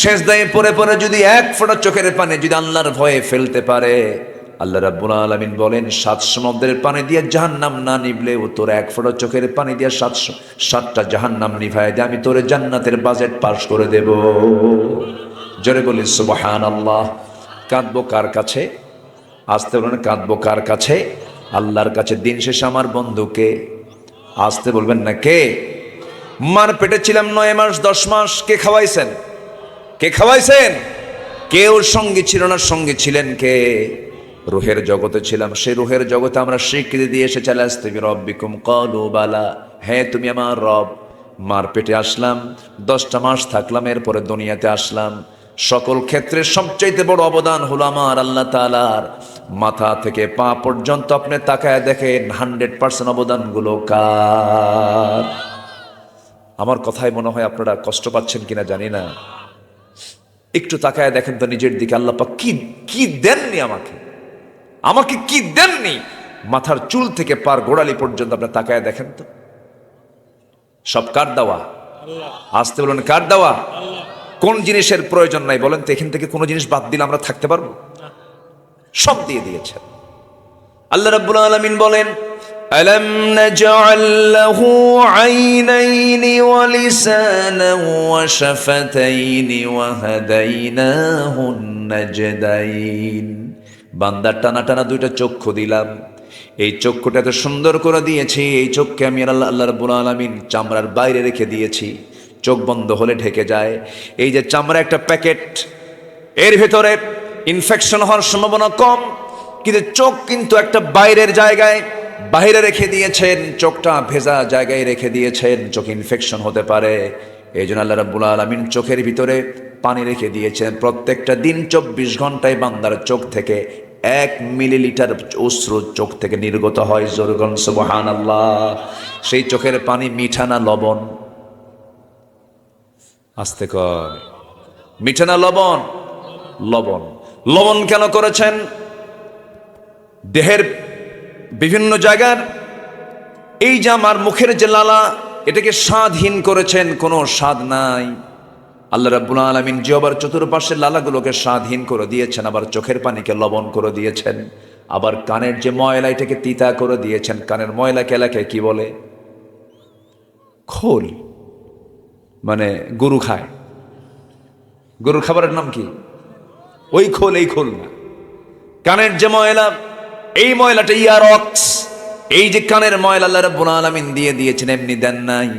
সেজদায় পড়ে পড়ে যদি এক ফোঁটা চোখের পানি যদি আল্লাহর ভয়ে ফেলতে পারে, আল্লাহ রাব্বুল আলামিন বলেন 7 সমুদ্রের পানি দিয়ে জাহান্নাম না নিভলেও তোর এক ফোঁটা চোখের পানি দিয়ে 7টা জাহান্নাম নিভায় দিয়ে আমি তোরে জান্নাতের বাজেট পাস করে দেব। জোরে বলি সুবহানাল্লাহ। কাঁদবো কার কাছে? আসতে বলেন কাঁদবো কার কাছে? আল্লাহর কাছে। দিন শেষে আমার বন্ধুকে আসতে বলবেন না। কে? মার পেটে ছিলাম 9 মাস 10 মাস, কে খাওয়াইছেন? কে খাওয়াইছেন? কেউ সঙ্গী ছিল না, সঙ্গী ছিলেন কে? রুহের জগতে ছিলাম, সেই রুহের জগতে আমরা স্বীকৃতি দিয়ে এসে চলে আসতে রব্বিকুম ক্বালু বালা, হ্যাঁ তুমি আমার রব। মার পেটে আসলাম, 10টা মাস থাকলাম, এরপরে দুনিয়াতে আসলাম। সকল ক্ষেত্রে সবচাইতে বড় অবদান হলো আমার আল্লাহ তাআলার। মাথা থেকে পা পর্যন্ত আপনি তাকায় দেখেন 100% অবদানগুলো কার? আমার কথায় মনে হয় আপনারা কষ্ট পাচ্ছেন কিনা জানি না। একটু তাকায় দেখেন তো নিজের দিকে, আল্লাহ পাক কি কি দেননি আমাকে, আমাকে কি দেননি। মাথার চুল থেকে পার গোড়ালি পর্যন্ত আপনি তাকায় দেখেন তো, সব কার দেওয়া? আসতে বলুন কার দেওয়া? কোন জিনিসের প্রয়োজন নাই বলেন তো? এখান থেকে কোনো জিনিস বাদ দিলে আমরা থাকতে পারবো? সব দিয়ে দিয়েছেন। আল্লাহ রাব্বুল আলামিন বলেন আলাম নাজআল লাহু আইনাইনি ওয়া লিসানান ওয়া শাফাতাইনি ওয়া হাদাইনাহুন নাজদাইন। বান্দার টানা টানা 2টা চক্ষু দিলাম, এই চক্ষুটা এত সুন্দর করে দিয়েছি, এই চোখকে আমি আল্লাহ রাব্বুল আলামিন চামড়ার বাইরে রেখে দিয়েছি, চোখ বন্ধ হলে ঢেকে যায়। এই যে চামড়া একটা প্যাকেট, এর ভিতরে ইনফেকশন হওয়ার সম্ভাবনা কম, কিন্তু চোখ কিন্তু একটা বাইরের জায়গায় বাইরে রেখে দিয়েছেন, চোখটা ভেজা জায়গায় রেখে দিয়েছেন, চোখ ইনফেকশন হতে পারে। এই জন্য আল্লাহ রাব্বুল আলামিন চোখের ভিতরে পানি রেখে দিয়েছেন। প্রত্যেকটা দিন 24 ঘন্টায় বান্দার চোখ থেকে 1 মিলিলিটার অশ্রু চোখ থেকে নির্গত হয়। জোরে বলুন সুবহানাল্লাহ। সেই চোখের পানি মিঠা না লবণ? আস্তে কর, মিঠা না লবণ? লবণ। লবণ কেন করেছেন? দেহের বিভিন্ন জায়গার এই যে আমার মুখের যে লালা, এটাকে স্বাদহীন করেছেন, কোনো স্বাদ নাই। আল্লাহ রাব্বুল আলামিন জিহ্বার চতুর্পাশের লালাগুলোকে স্বাদহীন করে দিয়েছেন, আবার চোখের পানিকে লবণ করে দিয়েছেন, আবার কানের যে ময়লা এটাকে তিতা করে দিয়েছেন। কানের ময়লাকে এলাকায় কি বলে? খোল। মানে গরু খায়, গরুর খাবারের নাম কি? ওই খোল, এই খোল না। কানের যে ময়লা, এই ময়লাটা ইয়ারক্স। এই যে কানের ময়লা আল্লাহ রাব্বুল আলামিন দিয়ে দিয়েছেন, এমনি দেন নাই।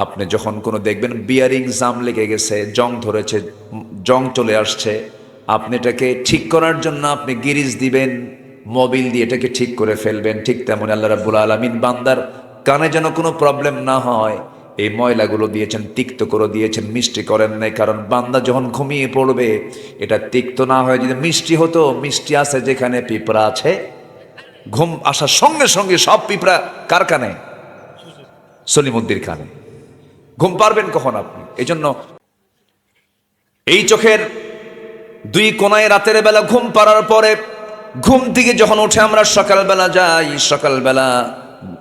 আপনি যখন কোনো দেখবেন বিয়ারিং জাম লেগে গেছে, জং ধরেছে, জং চলে আসছে, আপনি এটাকে ঠিক করার জন্য আপনি গিরিজ দিবেন, মোবিল দিয়ে এটাকে ঠিক করে ফেলবেন। ঠিক তেমন আল্লাহ রাব্বুল আলামিন বান্দার কানে যেন কোনো প্রবলেম না হয়, এই ময়লাগুলো দিয়েছেন, তিক্ত করে দিয়েছেন, মিষ্টি করেন নাই। কারণ বান্দা যখন ঘুমিয়ে পড়বে, এটা তিক্ত না হয়ে যদি মিষ্টি হতো, মিষ্টি আছে যেখানে পিঁপড়া আছে, ঘুম আসার সঙ্গে সঙ্গে সব পিঁপড়া কার কানে? সলিমুদ্দির কানে। ঘুম পারবেন কখন আপনি? এই জন্য এই চোখের 2 কোনায় রাতের বেলা ঘুম পাড়ার পরে, ঘুম থেকে যখন উঠে আমরা সকালবেলা যাই, সকালবেলা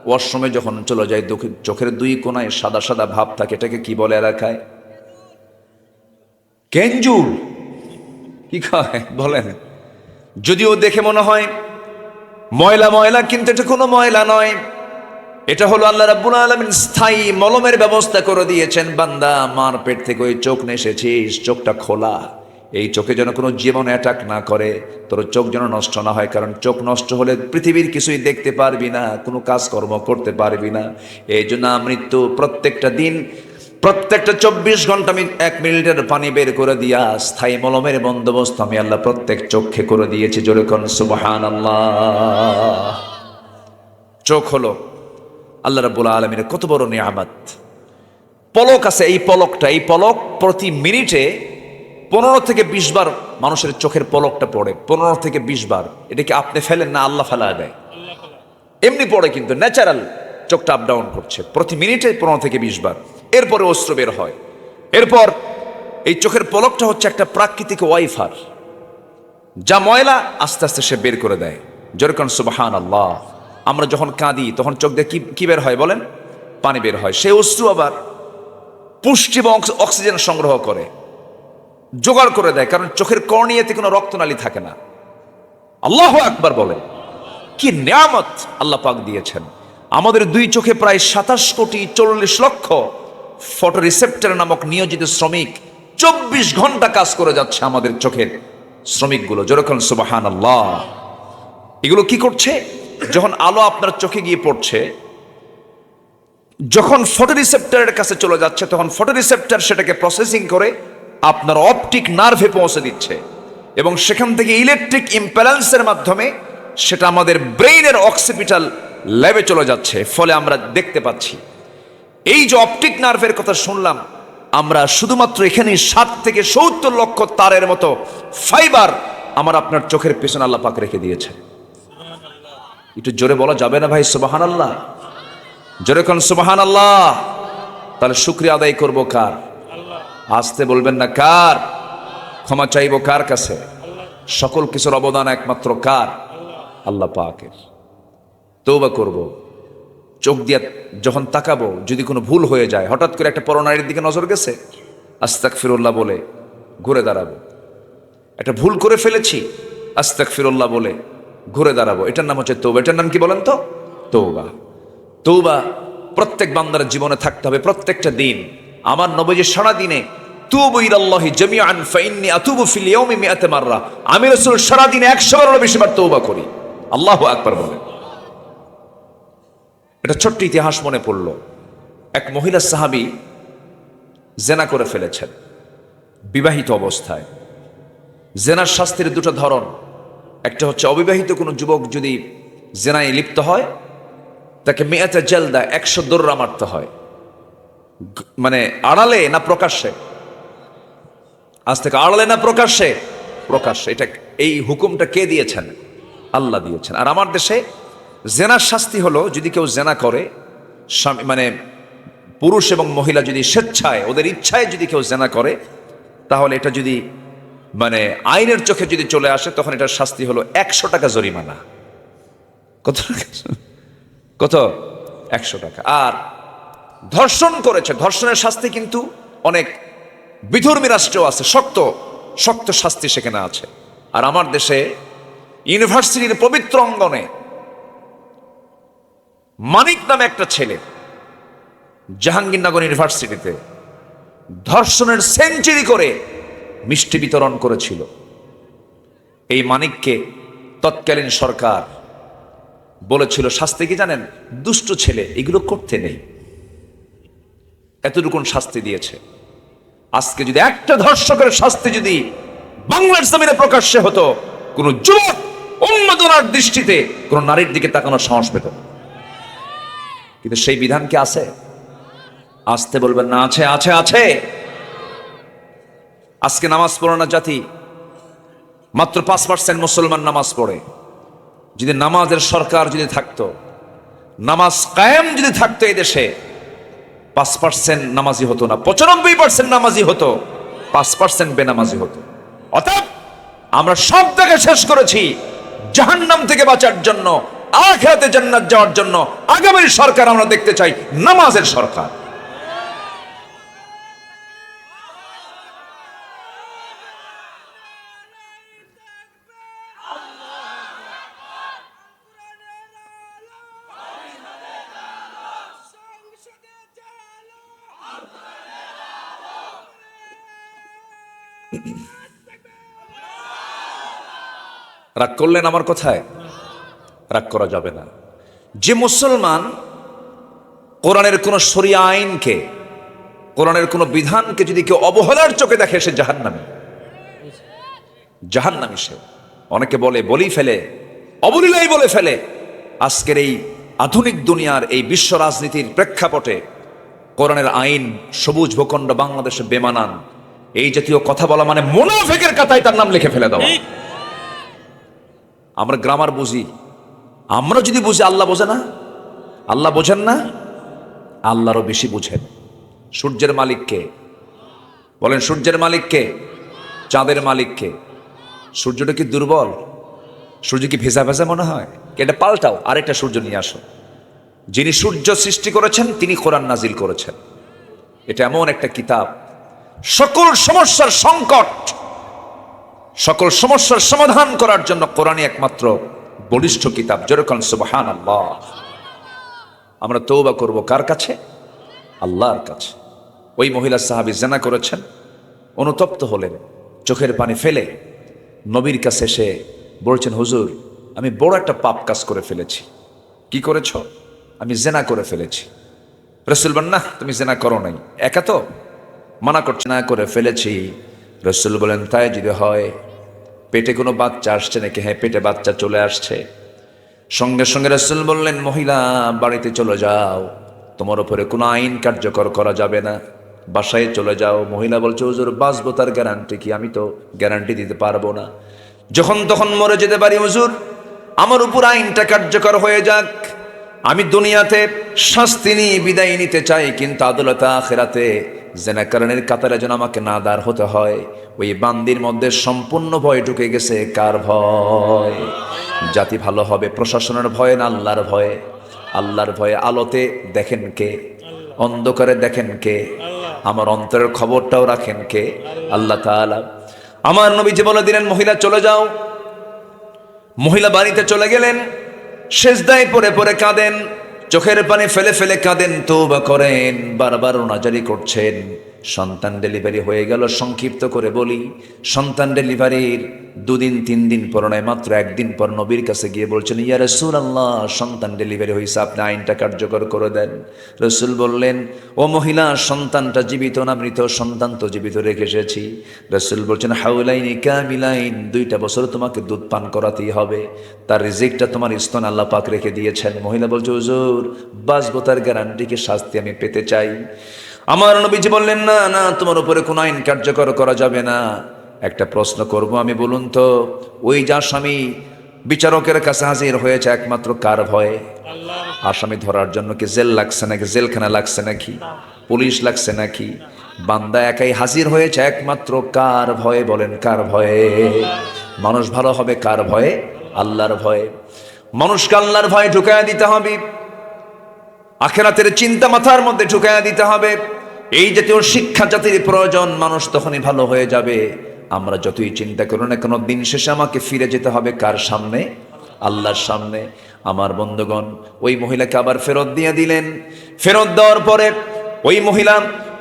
ওয়াশরুমে যখন চলে যাই, চোখের 2 কোনায় সাদা সাদা ভাব থাকে, এটাকে কি বলে এলাকায়? কেঞ্জুর। কি খায় বলেন? যদিও দেখে মনে হয় ময়লা ময়লা, কিন্তু এটা কোনো ময়লা নয়। এটা হলো আল্লাহ রাব্বুল আলামিন স্থায়ী মলমের ব্যবস্থা করে দিয়েছেন। বান্দা মার পেট থেকে ওই চোখ নিয়ে এসেছিস, চোখটা খোলা, এই চোখে যেন কোনো জীবন অ্যাটাক না করে, তোর চোখ যেন নষ্ট না হয়। কারণ চোখ নষ্ট হলে পৃথিবীর কিছুই দেখতে পারবি না, কোনো কাজকর্ম করতে পারবি না। এই জন্য মৃত্যু প্রত্যেকটা দিন প্রত্যেকটা 24 ঘন্টা আমি 1 মিনিটের পানি বের করে দিয়া স্থায়ী মলমের বন্দোবস্ত আমি আল্লাহ প্রত্যেক চোখে করে দিয়েছি। জোরে কোন সুবহানাল্লাহ। চোখ হলো আল্লাহ রাব্বুল আলামিনের কত বড় নিয়ামত। পলক আছে, এই পলক প্রতি মিনিটে 15 থেকে 20 বার মানুষের চোখের পলকটা পড়ে। 15 থেকে 20 বার। এটা কি আপনি ফেলেন না আল্লাহ ফেলা দেয়? এমনি পড়ে, কিন্তু ন্যাচারাল চোখটা আপ ডাউন করছে প্রতি মিনিটে 15 থেকে 20 বার। এরপরে অস্ত্র বের হয়। এরপর এই চোখের পলকটা হচ্ছে একটা প্রাকৃতিক ওয়াইফার, যা ময়লা আস্তে আস্তে সে বের করে দেয়। যেরকম সুবহানাল্লাহ। আমরা যখন কাঁদি তখন চোখ দিয়ে কি বের হয় বলেন? পানি বের হয়। সে অশ্রু আবার পুষ্টি এবং অক্সিজেন সংগ্রহ করে, জোগাড় করে দেয়, কারণ চোখের কর্নিয়াতে কোনো রক্তনালী থাকে না। আল্লাহু আকবার বলেন। কি নিয়ামত আল্লাহ পাক দিয়েছেন। আমাদের দুই চোখে প্রায় 27 কোটি 40 লক্ষ ফটো রিসেপ্টর নামক নিয়োজিত শ্রমিক 24 ঘন্টা কাজ করে যাচ্ছে আমাদের চোখের শ্রমিকগুলো। যেরকম সুবহানাল্লাহ। এগুলো কি করছে? যখন আলো আপনার চোখে গিয়ে পড়ছে, যখন ফটো রিসেপ্টরের কাছে চলে যাচ্ছে, তখন ফটো রিসেপ্টর সেটাকে প্রসেসিং করে আপনার অপটিক নার্ভে পৌঁছে দিচ্ছে, এবং সেখান থেকে ইলেকট্রিক ইম্প্যালেন্সের মাধ্যমে সেটা আমাদের ব্রেইনের অক্সিপিটাল ল্যাবে চলে যাচ্ছে। ফলে আমরা দেখতে পাচ্ছি। এই যে অপটিক নার্ভের কথা শুনলাম, আমরা শুধুমাত্র এখানে 60 থেকে 70 লক্ষ তারের মতো ফাইবার আমার আপনার চোখের পেছনে আল্লাহ পাক রেখে দিয়েছে। একটু জোরে বলা যাবে না ভাই সুবহানাল্লাহ? জোরে কোন সুবহানাল্লাহ। তাহলে শুকরিয়া আদায় করব কার? আসতে বলবেন না কার? ক্ষমা চাইব কার কাছে? সকল কিছুর অবদান একমাত্র কার? আল্লাহ পাকের। তওবা করব, চোখ দিয়ে যখন তাকাবো যদি কোনো ভুল হয়ে যায়, হঠাৎ করে একটা পরনারীর দিকে নজর গেছে, আস্তাগফিরুল্লাহ বলে ঘুরে দাঁড়াবো। একটা ভুল করে ফেলেছি, আস্তাগফিরুল্লাহ বলে ঘুরে দাঁড়াবো। এটার নাম হচ্ছে তওবা। এটার নাম কি বলেন তো? তওবা। তওবা প্রত্যেক বান্দার জীবনে থাকতে হবে প্রত্যেকটা দিন। আমার নবীজি সারা দিনে তুবু ইলাল্লাহি জামিআন ফাইন্নী আতুবু ফিল ইয়াউমি মিআত মাররা, আমি রাসূল সারা দিনে 100 বারেরও বেশি বার তওবা করি। আল্লাহু আকবার বলেন। এটা ছোট্ট ইতিহাস মনে পড়লো। এক মহিলা সাহাবী জেনা করে ফেলেছেন বিবাহিত অবস্থায়। জেনার শাস্তির দুটো ধরন। একটা হচ্ছে অবিবাহিত কোনো যুবক যদি জেনায় লিপ্ত হয়, তাকে মিআতে জালদা 100 দোররা মারতে হয়। মানে আড়ালে না প্রকাশ্যে? আজ থেকে আড়ালে না প্রকাশ্যে? প্রকাশ্যে। এটা এই হুকুমটা কে দিয়েছেন? আল্লাহ দিয়েছেন। আর আমার দেশে জেনার শাস্তি হলো, যদি কেউ জেনা করে, মানে পুরুষ এবং মহিলা যদি স্বেচ্ছায় ওদের ইচ্ছায় যদি কেউ জেনা করে, তাহলে এটা যদি মানে আইনের চোখে যদি চলে আসে, তখন এটার শাস্তি হলো 100 টাকা জরিমানা। কত টাকা? কত? 100 টাকা। আর ধর্ষণ করেছে, ধর্ষণের শাস্তি কিন্তু অনেক বিধর্মী রাষ্ট্রেও আছে, শক্ত শক্ত শাস্তি সেখানে আছে। আর আমার দেশে ইউনিভার্সিটির পবিত্র অঙ্গনে মানিক নামে একটা ছেলে জাহাঙ্গীরনগর ইউনিভার্সিটিতে ধর্ষণের সেঞ্চুরি করে মিষ্টি বিতরণ করেছিল। এই মানিককে তৎকালীন সরকার বলেছিল শাস্তি কি জানেন? দুষ্ট ছেলে, এগুলো করতে নেই। এতটুকুন শাস্তি দিয়েছে। আজকে যদি একটা ধর্ষকের শাস্তি যদি বাংলার জমিনে প্রকাশ্যে হতো, কোন যুবক উন্মাদনার দৃষ্টিতে কোন নারীর দিকে তাকানোর সাহস পেত। কিন্তু সেই বিধান কি আছে? আসতে বলবেন না। আছে, আছে, আছে। আজকে নামাজ পড়ে না জাতি, মাত্র 5% মুসলমান নামাজ পড়ে। যদি নামাজের সরকার যদি থাকতো, নামাজ কায়েম যদি থাকতো এই দেশে, 5% নামাজি হতো না, 95% নামাজি হতো, 5% বেনামাজি হতো। অতএব আমরা সব থেকে শেষ করেছি জাহান্নাম থেকে বাঁচার জন্য, আখিরাতে জান্নাত যাওয়ার জন্য। আগামীর সরকার আমরা দেখতে চাই নামাজের সরকার। রাগ করলেন আমার কথায়? রাগ করা যাবে না। যে মুসলমান কোরআনের কোন শরিয়া আইনকে, কোরআনের কোনো বিধানকে যদি কেউ অবহেলার চোখে দেখে সে জাহান্নামী, জাহান্নামী সে। অনেকে বলেই ফেলে, অবলীলাই বলে ফেলে। আজকের এই আধুনিক দুনিয়ার এই বিশ্ব রাজনীতির প্রেক্ষাপটে কোরআনের আইন সবুজ ভূখণ্ড বাংলাদেশে বেমানান, এই জাতীয় কথা বলা মানে মুনাফিকের কাতায় তার নাম লিখে ফেলে দেওয়া। আমরা গ্রামার বুঝি, আমরা যদি বুঝি আল্লাহ বোঝে না? আল্লাহ বোঝেন না? আল্লাহরও বেশি বুঝেন। সূর্যের মালিককে বলেন, সূর্যের মালিককে, চাঁদের মালিককে। সূর্যটা কি দুর্বল? সূর্য কি ভেজা ভেজা মনে হয়? এটা পাল্টাও, আরেকটা সূর্য নিয়ে আসো। যিনি সূর্য সৃষ্টি করেছেন তিনি কোরআন নাজিল করেছেন। এটা এমন একটা কিতাব, সকল সমস্যার সংকট, সকল সমস্যার সমাধান করার জন্য কোরআনই একমাত্র বলিষ্ঠ কিতাব। যেরকম সুবহানাল্লাহ। আমরা তওবা করব কার কাছে? আল্লাহর কাছে। ওই মহিলা সাহাবী জিনা করেছেন, অনুতপ্ত হলেন, চোখের পানি ফেলে নবীর কাছে এসে বলছেন, হুজুর আমি বড় একটা পাপ কাজ করে ফেলেছি। কি করেছ? আমি জিনা করে ফেলেছি। রাসূল বলেন, না তুমি জিনা করো নাই, একা তো মানা করছে না, করে ফেলেছি। রাসূল বলেন, তাই যদি হয় পেটে কোনো বাচ্চা আসছে নাকি? হ্যাঁ, পেটে বাচ্চা চলে আসছে। সঙ্গে সঙ্গে রাসূল বললেন, মহিলা বাড়িতে চলে যাও, তোমার উপরে কোনো আইন কার্যকর করা যাবে না, বাসায় চলে যাও। মহিলা বলছে, হুজুর বাঁচবো তার গ্যারান্টি কি? আমি তো গ্যারান্টি দিতে পারবো না, যখন তখন মরে যেতে পারি। হুজুর আমার উপর আইনটা কার্যকর হয়ে যাক, আমি দুনিয়াতে শাস্তি নিয়ে বিদায় নিতে চাই, কিন্তু আদালতে আখিরাতে জিনাকারীর কাতারে যেন আমাকে না দাঁড় হতে হয়। ওই বান্দির মধ্যে সম্পূর্ণ ভয় ঢুকে গেছে। কার ভয়? জাতি ভালো হবে প্রশাসনের ভয়ে না আল্লাহর ভয়ে? আল্লাহর ভয়ে। আলোতে দেখেন কে? অন্ধকারে দেখেন কে? আমার অন্তরের খবরটাও রাখেন কে? আল্লাহ তাআলা। আমার নবীজি বলে দিলেন, মহিলা চলে যাও। মহিলা বাড়িতে চলে গেলেন, সেজদায় পড়ে পড়ে কাঁদেন, চোখের পানি ফেলে ফেলে কাঁদেন, তওবা করেন, বারবার নাজারি করছেন। সন্তান ডেলিভারি হয়ে গেল। সংক্ষিপ্ত করে বলি, সন্তান ডেলিভারির 2 দিন 3 দিন পর নয়, মাত্র 1 দিন পর নবীর কাছে গিয়ে বলছেন, ইয়া রাসূলুল্লাহ সন্তান ডেলিভারি হয়েছে, আপনি আইনটা কার্যকর করে দেন। রাসূল বললেন, ও মহিলা সন্তানটা জীবিত না মৃত? সন্তান তো জীবিত রেখে এসেছি। রাসূল বলছেন, হাউলাইনি কামিলাইন, 2টা বছর তোমাকে দুধ পান করাতেই হবে, তার রিজিকটা তোমার স্তন আল্লাহ পাক রেখে দিয়েছেন। মহিলা বলছে, হুজুর বাঁচবো তার গ্যারান্টিকে শাস্তি আমি পেতে চাই। আমার নবীজি বললেন, না না, তোমার উপরে কোনো আইন কার্যকর করা যাবে না। একটা প্রশ্ন করব আমি, বলুন তো, ওই যে আসামি বিচারকের কাছে হাজির হয়েছে একমাত্র কার ভয়ে? আসামি ধরার জন্য কি জেল লাগছে নাকি? জেলখানা লাগছে নাকি? পুলিশ লাগছে নাকি? বান্দা একাই হাজির হয়েছে একমাত্র কার ভয়ে? বলেন কার ভয়ে? মানুষ ভালো হবে কার ভয়ে? আল্লাহর ভয়ে। মানুষকে আল্লাহর ভয়ে ঢুকায়া দিতে হবে, আখিরাতের চিন্তা মাথার মধ্যে ঢুকায়া দিতে হবে। এই জাতীয় শিক্ষা জাতির প্রয়োজন, মানুষ তখনই ভালো হয়ে যাবে। আমরা যতই চিন্তা করো না কেন, দিন শেষে আমাকে ফিরে যেতে হবে কার সামনে? আল্লাহর সামনে। আমার বন্ধুগণ, ওই মহিলাকে আবার ফেরত দিয়ে দিলেন। ফেরত দেওয়ার পরে ওই মহিলা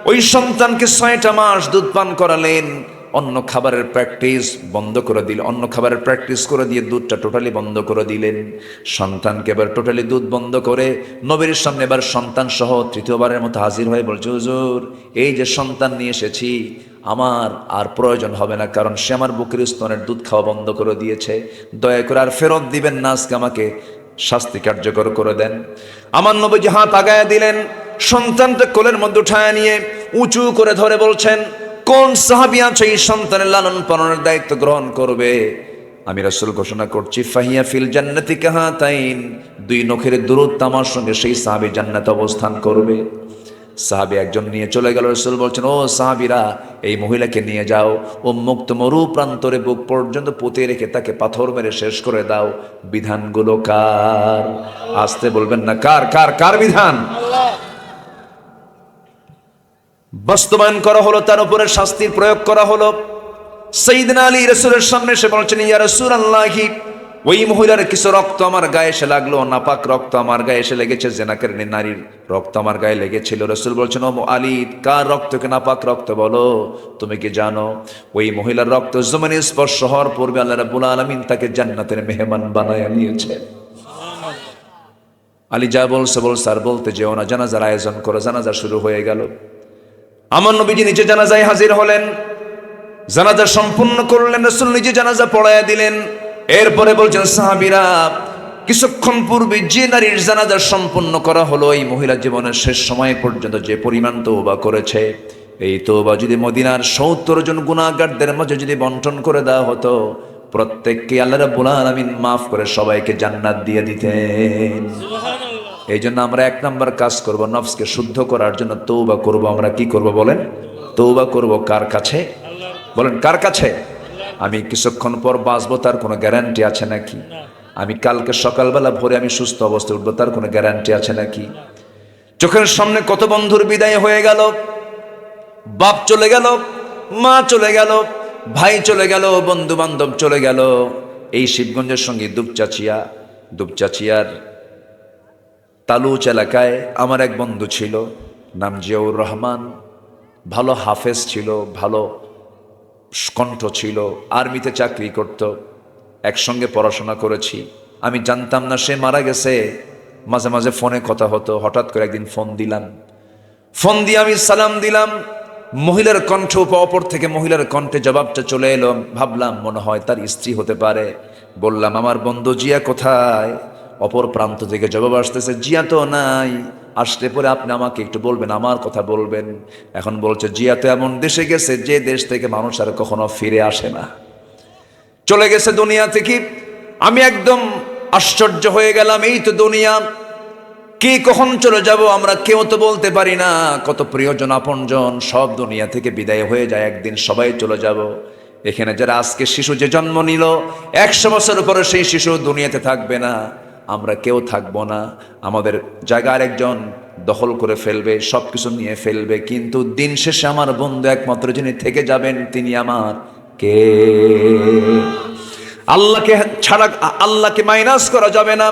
ওই সন্তানকে 6টা মাস দুধ পান করালেন। অন্য খাবারের প্র্যাকটিস বন্ধ করে দিলেন, অন্য খাবারের প্র্যাকটিস করে দিয়ে দুধটা টোটালি বন্ধ করে দিলেন। সন্তানকে এবার টোটালি দুধ বন্ধ করে নবীর সামনে এবার সন্তান সহ তৃতীয়বারের মতো হাজির হয়ে বলছে, হুজুর এই যে সন্তান নিয়ে এসেছি, আমার আর প্রয়োজন হবে না, কারণ সে আমার বুকের স্তনের দুধ খাওয়া বন্ধ করে দিয়েছে। দয়া করে আর ফেরত দিবেন না, আজকে আমাকে শাস্তি কার্যকর করে দেন। আমার নবীজি হাত আগায়া দিলেন, সন্তানটা কোলের মধ্যে উঠায় নিয়ে উঁচু করে ধরে বলছেন, কোন সাহাবী আছে এই সন্তানের লালন পালনের দায়িত্ব গ্রহণ করবে? আমি রাসূল ঘোষণা করছি, ফাহিয়া ফিল জান্নাতি কাহাতাইন, 2 নখের দূরত্ব আমার সঙ্গে সেই সাহাবী জান্নাতে অবস্থান করবে। সাহাবী একজন নিয়ে চলে গেল। রাসূল বলছেন, ও সাহাবীরা এই মহিলাকে নিয়ে যাও, ও মুক্ত মরু প্রান্তরে বুক পর্যন্ত পুঁতে রেখে তাকে পাথর মেরে শেষ করে দাও। বিধানগুলো কার? আসতে বলবেন না, কার কার কার বিধান? বাস্তবায়ন করা হলো, তার উপরে শাস্তির প্রয়োগ করা হলো। সাইয়েদনা আলী রাসূলের সামনে এসে বলছেন, ইয়া রাসূলুল্লাহ ওই মহিলার কিছু রক্ত আমার গায়ে এসে লাগলো, নাপাক রক্ত আমার গায়ে এসে লেগেছে, জিনাকারিনী নারীর রক্ত আমার গায়ে লেগেছিল। রাসূল বলছেন, ও আলী কার রক্তকে নাপাক রক্ত বলো? তুমি কি জানো ওই মহিলার রক্ত জমিনে স্পর্শ হওয়ার পূর্বে আল্লাহ রাব্বুল আলামিন তাকে জান্নাতের মেহমান বানায়া নিয়েছে। আলী যা বলছে বলছে, আর বলতে যেও না, জানাজার আয়োজন করো। জানাজা শুরু হয়ে গেল। আমার নবীজি নিজে জানাজায় হাজির হলেন, জানাজা সম্পূর্ণ করলেন, রাসূল নিজে জানাজা পড়ায়া দিলেন। এরপরে বলছেন সাহাবীরা, কিছুক্ষণ পূর্বে যে নারীর জানাজা সম্পূর্ণ করা হলো, এই মহিলা জীবনের শেষ সময় পর্যন্ত যে পরিমাণ তওবা করেছে, এই তওবা যদি মদিনার ৭০ জন গুনাহগারদের মাঝে যদি বন্টন করে দেওয়া হতো, প্রত্যেককে আল্লাহ রাব্বুল আলামিন মাফ করে সবাইকে জান্নাত দিয়ে দিতেন। এই জন্য আমরা এক নাম্বার কাজ করব, নফসকে শুদ্ধ করার জন্য তওবা করব। আমরা কি করব বলেন? তওবা করব কার কাছে? বলেন কার কাছে? আমি কিছুক্ষণ পর বাঁচবো তার কোনো গ্যারান্টি আছে নাকি? আমি কালকে সকালবেলা ভোরে আমি সুস্থ অবস্থায় উঠবো তার কোনো গ্যারান্টি আছে নাকি? চোখের সামনে কত বন্ধুর বিদায় হয়ে গেল, বাপ চলে গেল, মা চলে গেল, ভাই চলে গেল, বন্ধু বান্ধব চলে গেল। এই শিবগঞ্জের সঙ্গে দুপচাচিয়ার তালুচ এলাকায় আমার এক বন্ধু ছিল, নাম জিয়াউর রহমান। ভালো হাফেজ ছিল, ভালো কণ্ঠ ছিল, আর্মিতে চাকরি করত, একসঙ্গে পড়াশোনা করেছি। আমি জানতাম না সে মারা গেছে। মাঝে মাঝে ফোনে কথা হতো। হঠাৎ করে একদিন ফোন দিলাম, ফোন দিয়ে আমি সালাম দিলাম, মহিলার কণ্ঠ, অপর থেকে মহিলার কণ্ঠে জবাবটা চলে এলো। ভাবলাম মনে হয় তার স্ত্রী হতে পারে। বললাম আমার বন্ধু জিয়া কোথায়? অপর প্রান্ত থেকে জবাব আসতেছে, জিয়া তো নাই। আসলে পরে আপনি আমাকে একটু বলবেন, আমার কথা বলবেন। এখন বলছে জিয়া তো এমন দেশে গেছে যে দেশ থেকে মানুষ আর কখনো ফিরে আসে না, চলে গেছে দুনিয়া থেকে। আমি একদম আশ্চর্য হয়ে গেলাম, এই তো দুনিয়া, কে কখন চলে যাব আমরা কেউ তো বলতে পারি না। কত প্রিয়জন আপনজন সব দুনিয়া থেকে বিদায় হয়ে যায়, একদিন সবাই চলে যাব। এখানে যারা আজকে শিশু যে জন্ম নিল, 100 বছর পরে সেই শিশু দুনিয়াতে থাকবে না, আমরা কেউ থাকবো না। আমাদের জায়গার একজন দখল করে ফেলবে, সব কিছু নিয়ে ফেলবে। কিন্তু দিন শেষে আমার বন্ধু একমাত্র যিনি থেকে যাবেন তিনি আমার কে? আল্লাহকে ছাড়া, আল্লাহকে মাইনাস করা যাবে না।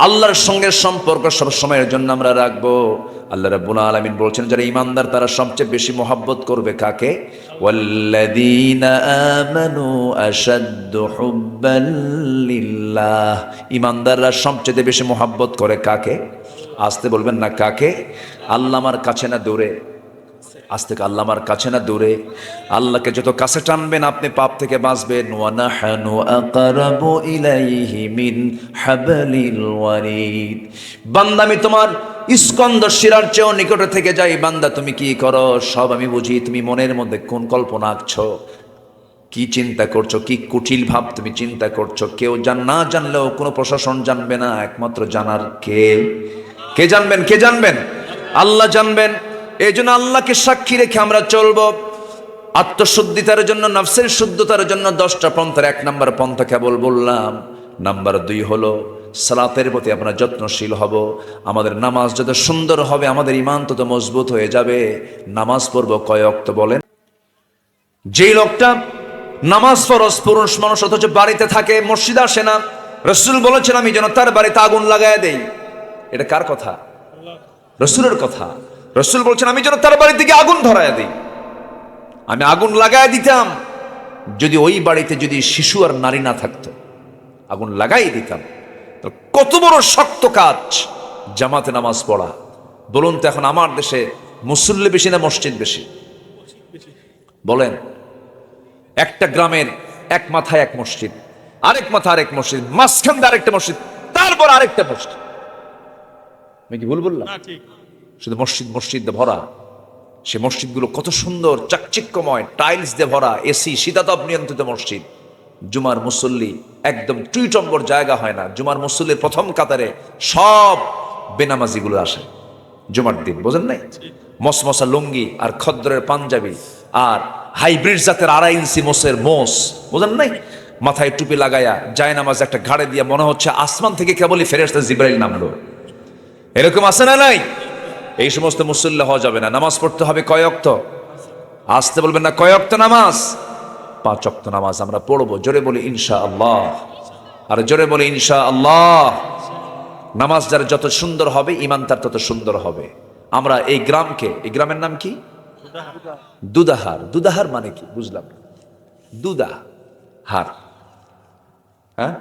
আল্লাহর সঙ্গে সম্পর্ক সব সময়ের জন্য আমরা রাখবো। আল্লাহ রাব্বুল আলামিন বলছেন যারা ঈমানদার তারা সবচেয়ে বেশি মহব্বত করবে কাকে? ওয়াল্লাযীনা আমানু আশাদ্দু হুব্বান লিল্লাহ। ঈমানদাররা সবচেয়ে বেশি মহব্বত করে কাকে? আসতে বলবেন না কাকে? আল্লাহ আমার কাছে না দূরে? আজ থেকে আল্লাহ আমার কাছে না দূরে? আল্লাহকে যত কাছে টানবেন আপনি পাপ থেকে বাঁচবেন। ওয়া নাহনু আকরাবু ইলাইহি মিন হাবলিল ওয়ারিদ। বান্দা আমি তোমার স্কন্দ শিরার চেয়েও নিকটে থেকে যাই। বান্দা তুমি কি করো সব আমি বুঝি। তুমি মনের মধ্যে কোন কল্পনা আঁকছো, কি চিন্তা করছো, কি কুটিল ভাব তুমি চিন্তা করছো, কেউ না জানলেও কোনো প্রশাসন জানবে না। একমাত্র জানার কে? কে জানবেন? কে জানবেন? আল্লাহ জানবেন। এই জন্য আল্লাহকে সাক্ষী রেখে আমরা চলবো। আত্মশুদ্ধিতার জন্য, নফসের শুদ্ধতার জন্য 10টা পন্থার 1 নম্বর পন্থা কেবল বললাম। নাম্বার 2 হলো সালাতের প্রতি আমরা যত্নশীল হব। আমাদের নামাজ যত সুন্দর হবে আমাদের ঈমান তত মজবুত হয়ে যাবে। নামাজ পড়ব কয় ওয়াক্ত বলেন? যেই লোকটা নামাজ ফরজ পুরুষ মানুষ অথচ বাড়িতে থাকে, মসজিদে আসে না, রাসূল বলেছেন আমি যেন তার বাড়িতে আগুন লাগায় দেই। এটা কার কথা? রাসূলের কথা। রাসূল বলছেন আমি যেন তার বাড়ি থেকে আগুন ধরায় দিই। আমি আগুন লাগায় দিতাম যদি ওই বাড়িতে যদি শিশু আর নারী না থাকতো, আগুন লাগাই দিতাম। তো কত বড় শক্ত কাজ জামাতে নামাজ পড়া। বলুন তো এখন আমার দেশে মুসল্লি বেশি না মসজিদ বেশি? বলেন। একটা গ্রামের এক মাথায় এক মসজিদ, আরেক মাথায় আরেক মসজিদ, মাঝখান দিয়ে আরেকটা মসজিদ, তারপর আরেকটা মসজিদ। আমি কি ভুল বললাম? শুধু মসজিদ মসজিদ দিয়ে ভরা। সে মসজিদগুলো কত সুন্দর, চাকচিক্যময়, টাইলস দিয়ে ভরা, এসি, শীতাতপ নিয়ন্ত্রিত মসজিদ। জুমার মুসল্লি একদম টুইটম্বর জায়গা হয় না। জুমার মুসল্লির প্রথম কাতারে সব বেনামাজিগুলো আসে জুমার দিন, বোঝেন নাই? মসমসা লুঙ্গি আর খদ্দরের পাঞ্জাবি আর হাইব্রিড জাতের 2.5 ইঞ্চি মোষের মোষ, বোঝেন নাই? মাথায় টুপি লাগায়া যায় নামাজ একটা ঘাড়ে দিয়ে মনে হচ্ছে আসমান থেকে কেবলই ফেরেশতা জিবরাইল নামলো। এরকম আছে না নাই? এই সমস্ত মুসল্লি হওয়া যাবে না। নামাজ পড়তে হবে কয় ওয়াক্ত? আসতে বলবেন না কয় ওয়াক্ত নামাজ? 5 ওয়াক্ত নামাজ আমরা পড়বো। জোরে বলি ইনশাআল্লাহ। আর জোরে বলি ইনশাআল্লাহ। নামাজ যার যত সুন্দর হবে ঈমান তার তত সুন্দর হবে। আমরা এই গ্রামকে, এই গ্রামের নাম কি? দুদাহার। দুদাহার মানে কি বুঝলাম না। দুদাহার, হ্যাঁ?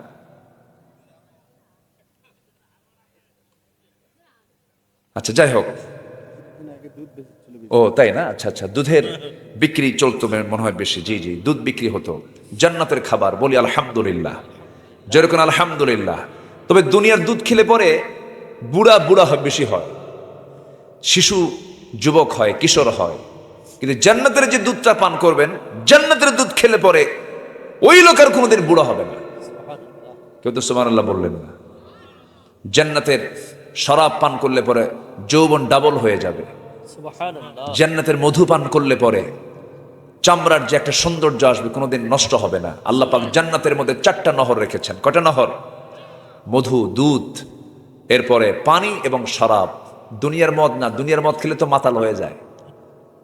আচ্ছা যাই হোক, ও তাই না, আচ্ছা আচ্ছা, দুধের বিক্রি চলতো মনে হয় বেশি। জি জি, দুধ বিক্রি হতো, জান্নাতের খাবার। বলি আলহামদুলিল্লাহ, যেরকম আলহামদুলিল্লাহ। তবে দুনিয়ার দুধ খেলে পরে বুড়া বুড়া বেশি হয়, শিশু যুবক হয়, কিশোর হয়। কিন্তু জান্নাতের যে দুধটা পান করবেন, জান্নাতের দুধ খেলে পরে ওই লোক আর কোনোদিন বুড়া হবে না। কেউ তো সুবহানাল্লাহ বললেন না। জান্নাতের শরাব পান করলে পরে যৌবন ডাবল হয়ে যাবে। জান্নাতের মধু পান করলে পরে চামড়ার যে একটা সৌন্দর্য আসবে, কোনোদিন নষ্ট হবে না। আল্লাহ পাক জান্নাতের মধ্যে 4টা নহর রেখেছেন। কয়টা নহর? মধু, দুধ, এরপরে পানি এবং শরাব। দুনিয়ার মদ না, দুনিয়ার মদ খেলে তো মাতাল হয়ে যায়।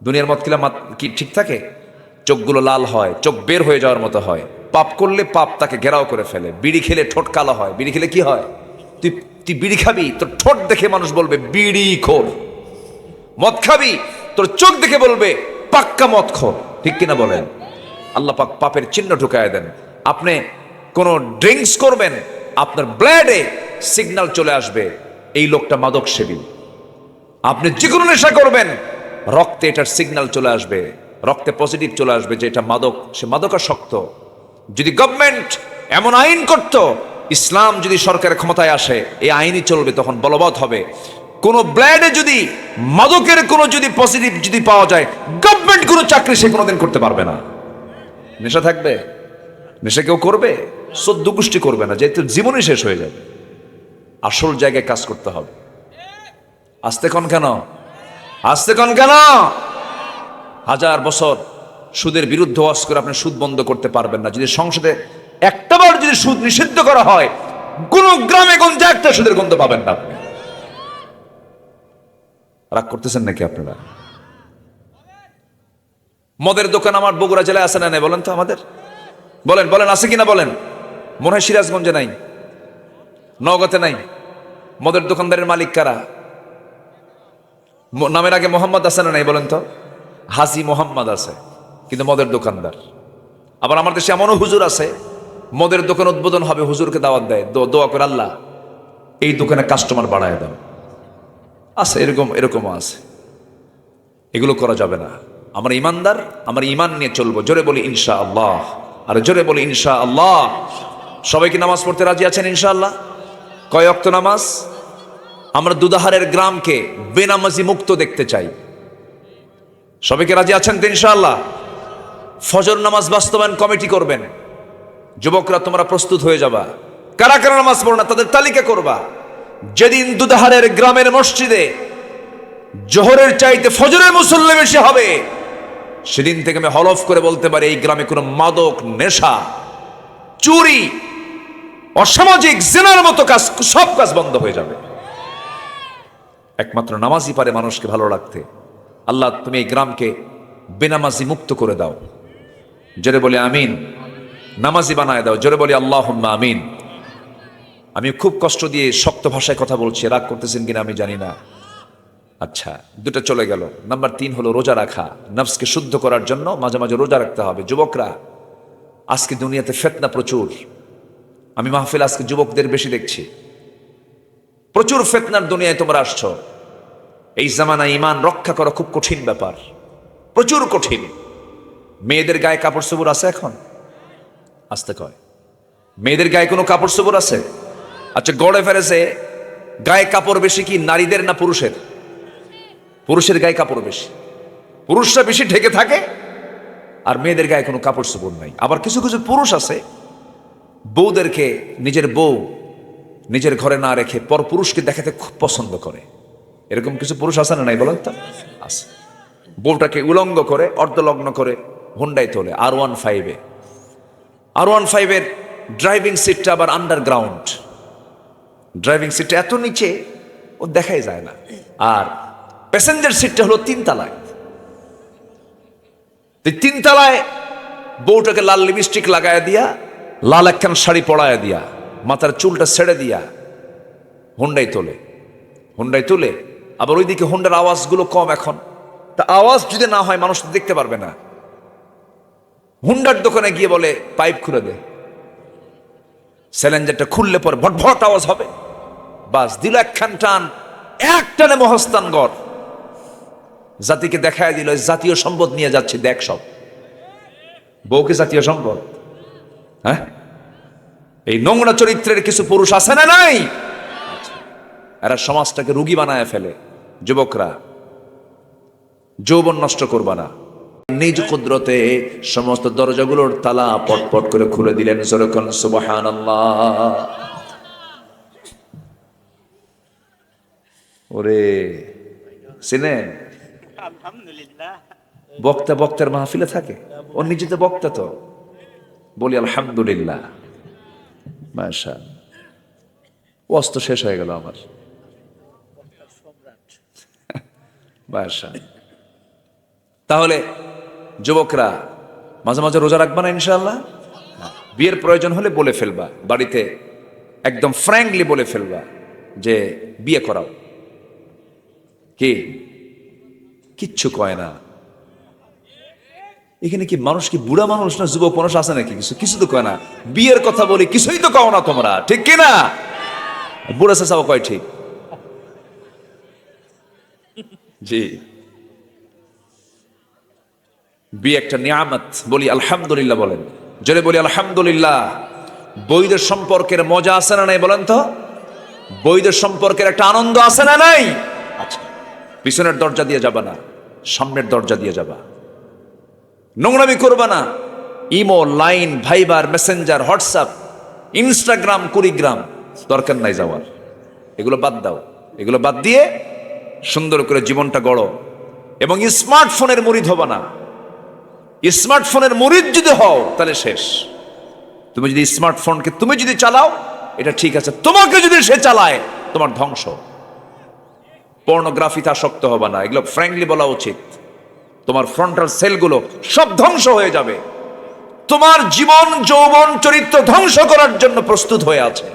দুনিয়ার মদ খেলে কি ঠিক থাকে? চোখগুলো লাল হয়, চোখ বের হয়ে যাওয়ার মতো হয়। পাপ করলে পাপ তাকে ঘেরাও করে ফেলে। বিড়ি খেলে ঠোঁট কালো হয়। বিড়ি খেলে কি হয়? তুই বিড়ি খাবি, তোর ঠোঁট দেখে মানুষ বলবে বিড়ি খোর। মদ খাবি, তোর চোখ দেখে বলবে পাক্কা মদ খোর। ঠিক কিনা বলেন? আল্লাহ পাক পাপের চিহ্ন ঢুকায় দেন। আপনি কোন ড্রিঙ্কস করবেন, আপনার ব্লাডে সিগন্যাল চলে আসবে এই লোকটা মাদক সেবী। আপনি যে কোনো নেশা করবেন, রক্তে এটার সিগন্যাল চলে আসবে, রক্তে পজিটিভ চলে আসবে যে এটা মাদক, সে মাদকাসক্ত। যদি গভর্নমেন্ট এমন আইন করত, ইসলাম যদি সরকারের ক্ষমতায় আসে, এই আইনই চলবে, তখন বলবৎ হবে। কোন ব্লাডে যদি মাদকের কোন যদি পজিটিভ যদি পাওয়া যায়, গভর্নমেন্ট কোন চাকরি সে কোনোদিন করতে পারবে না। নেশা থাকবে, নেশা কেউ করবে, সদ্য গোষ্ঠী করবে না, যেহেতু জীবনই শেষ হয়ে যাবে। আসল জায়গায় কাজ করতে হবে। আসতে কোন কেন, আসতে কোন কেন? 1000 বছর সুদের বিরুদ্ধে ওয়াজ করে আপনি সুদ বন্ধ করতে পারবেন না। যদি সংসদে একটাবার যদি সুদ নিষিদ্ধ করা হয়, কোন গ্রামে গঞ্জে একটা সুদের গন্ধ পাবেন না আপনি। রাগ করতেছেন নাকি আপনারা? মদের দোকান আমার বগুড়া জেলায় আছে না নাই বলেন তো আমাদের? বলেন বলেন, আছে কিনা বলেন? মনে হয় সিরাজগঞ্জে নাই, নওগাঁতে নাই। মদের দোকানদারের মালিক কারা? নামের আগে মোহাম্মদ আছে না নাই বলেন তো? হাজি মোহাম্মদ আছে, কিন্তু মদের দোকানদার। আবার আমার দেশে এমনও হুজুর আছে, মদের দোকান উদ্বোধন হবে, হুজুরকে দাওয়াত দেয়, দোয়া করে আল্লাহ এই দোকানে কাস্টমার বাড়ায় দাও। আছে, এরকমও আছে। এগুলো করা যাবে না। আমরা ইমানদার, আমরা ইমান নিয়ে চলবো। জোরে বলি ইনশাআল্লাহ, আর জোরে বলি ইনশাআল্লাহ। সবাই কি নামাজ পড়তে রাজি আছেন ইনশাআল্লাহ? কয় ওয়াক্ত নামাজ? আমরা দুধারের গ্রামকে বেনামাজি মুক্ত দেখতে চাই। সবাইকে রাজি আছেন তো ইনশাআল্লাহ? ফজর নামাজ বাস্তবায়ন কমিটি করবেন। যুবকরা তোমরা প্রস্তুত হয়ে যাবা। কারা কারা নামাজ পড়ো না তাদের তালিকা করবা। যেদিন দুধারের গ্রামের মসজিদে জোহরের চাইতে ফজরের মুসল্লি বেশি হবে, সেদিন থেকে আমি হলফ করে বলতে পারি এই গ্রামে কোনো মাদক, নেশা, চুরি, অসামাজিক জিনার মতো কাজ, সব কাজ বন্ধ হয়ে যাবে। একমাত্র নামাজই পারে মানুষকে ভালো রাখতে। আল্লাহ তুমি এই গ্রামকে বেনামাজি মুক্ত করে দাও। জোরে বলি আমিন। নামাজি বানায় দাও। জোরে বলি আল্লাহুম্মা আমিন। আমি খুব কষ্ট দিয়ে শক্ত ভাষায় কথা বলছি, রাগ করতেছেন কিনা আমি জানি না। আচ্ছা, দুটো চলে গেল। নাম্বার 3 হলো রোজা রাখা। নফসকে শুদ্ধ করার জন্য মাঝে মাঝে রোজা রাখতে হবে। যুবকরা, আজকে দুনিয়াতে ফিতনা প্রচুর। আমি মাহফিল আজকে যুবকদের বেশি দেখছি। প্রচুর ফিতনার দুনিয়ায় তোমরা আসছো। এই জামানায় ঈমান রক্ষা করা খুব কঠিন ব্যাপার, প্রচুর কঠিন। মেয়েদের গায়ে কাপড় চোপড় আছে এখন? আসতে কয়, মেয়েদের গায়ে কোনো কাপড় চোপড় আছে? আচ্ছা, গড়ে ফেরেছে গায়ে কাপড় বেশি কি নারীদের না পুরুষের? পুরুষের গায়ে কাপড় বেশি। পুরুষরা বেশি ঢেকে থাকে, আর মেয়েদের গায়ে কোনো কাপড় চোপড় নাই। আবার কিছু কিছু পুরুষ আছে, বউদেরকে, নিজের বউ নিজের ঘরে না রেখে পর পুরুষকে দেখাতে খুব পছন্দ করে। এরকম কিছু পুরুষ আছে না নাই বলেন তো? আছে। বউটাকে উলঙ্গ করে, অর্ধলগ্ন করে হুন্ডাই তোলে R15-এ। R15-এর ড্রাইভিং সিটটা আবার আন্ডারগ্রাউন্ড। ড্রাইভিং সিটটা এত নিচে ও দেখাই যায় না। আর প্যাসেঞ্জার সিটটা হলো 3 তলায়। 3 তলায় বউটাকে লাল লিপস্টিক লাগায় দিয়া, লাল একখান শাড়ি পরায় দিয়া, মাথার চুলটা ছেড়ে দিয়া হুন্ডাই তোলে। হুন্ডাই তুলে আবার ওইদিকে হুন্ডার আওয়াজগুলো কম এখন, তা আওয়াজ যদি না হয় মানুষ তো দেখতে পারবে না। হুন্ডার দোকানে গিয়ে বলে পাইপ খুলে দে। স্যালেঞ্জারটা খুললে পরে ভটভট আওয়াজ হবে। বাস দিল একখান টান, এক টানে মহস্তান গড়। জাতিকে দেখায় দিল জাতীয় সম্পদ নিয়ে যাচ্ছে, দেখ সব। বউকে জাতীয় সম্পদ? হ্যাঁ, এই নোংরা চরিত্রের কিছু পুরুষ আছে না নাই? এরা সমাজটাকে রুগী বানায় ফেলে। যুবকরা, যৌবন নষ্ট করবা না। নিজ কুদরতে সমস্ত দরজাগুলোর তালা পটপট করে খুলে দিলেন। যেরকম সুবহানাল্লাহ। ওরে চিনেন? আলহামদুলিল্লাহ। বক্তা বক্তার মাহফিলে থাকে, ও নিজে তো বক্তা। তো বলি আলহামদুলিল্লাহ, মাশাআল্লাহ। ওয়াজ তো শেষ হয়ে গেল আমার, মাশাআল্লাহ। তাহলে যুবকরা মাঝে মাঝে রোজা রাখবা না ইনশাআল্লাহ? বিয়ের প্রয়োজন হলে বলে ফেলবা, বাড়িতে একদম ফ্র্যাঙ্কলি বলে ফেলবা যে বিয়ে করাও। কি কিচ্ছু কয় না এখানে। কি মানুষ, কি বুড়া মানুষ না যুবক মানুষ আছে নাকি? কিছু তো কয় না। বিয়ের কথা বলি, কিছুই তো কও না তোমরা, ঠিক কি না? বুড়া চাচাও কয় ঠিক। জি, বিয়ে একটা নিয়ামত, বলি আলহামদুলিল্লাহ। বলেন জোরে, বলি আলহামদুলিল্লাহ। বৈধ সম্পর্কের মজা আছে না নাই বলেন তো? বৈধ সম্পর্কের একটা আনন্দ আছে না নাই? আচ্ছা, পিছনের দরজা দিয়ে যাবা না, সামনের দরজা দিয়ে যাবা। নোংরামি করবা না। Imo, Line, Viber, Messenger, WhatsApp, Instagram, Kurigram দরকার নাই যাওয়ার। এগুলো বাদ দাও। এগুলো বাদ দিয়ে সুন্দর করে জীবনটা গড়ো। এবং স্মার্টফোনের মুরিদ হবা না। স্মার্টফোনের মুরিদ যদি হও তাহলে শেষ। তুমি যদি স্মার্টফোনকে তুমি যদি চালাও এটা ঠিক আছে, তোমাকে যদি সে চালায় তোমার ধ্বংস। পর্নোগ্রাফিতে আসক্ত হবা না, এগুলো ফ্র্যাঙ্কলি বলা উচিত। তোমার ফ্রন্টাল সেলগুলো সব ধ্বংস হয়ে যাবে। তোমার জীবন, যৌবন, চরিত্র ধ্বংস করার জন্য প্রস্তুত হয়ে আছে।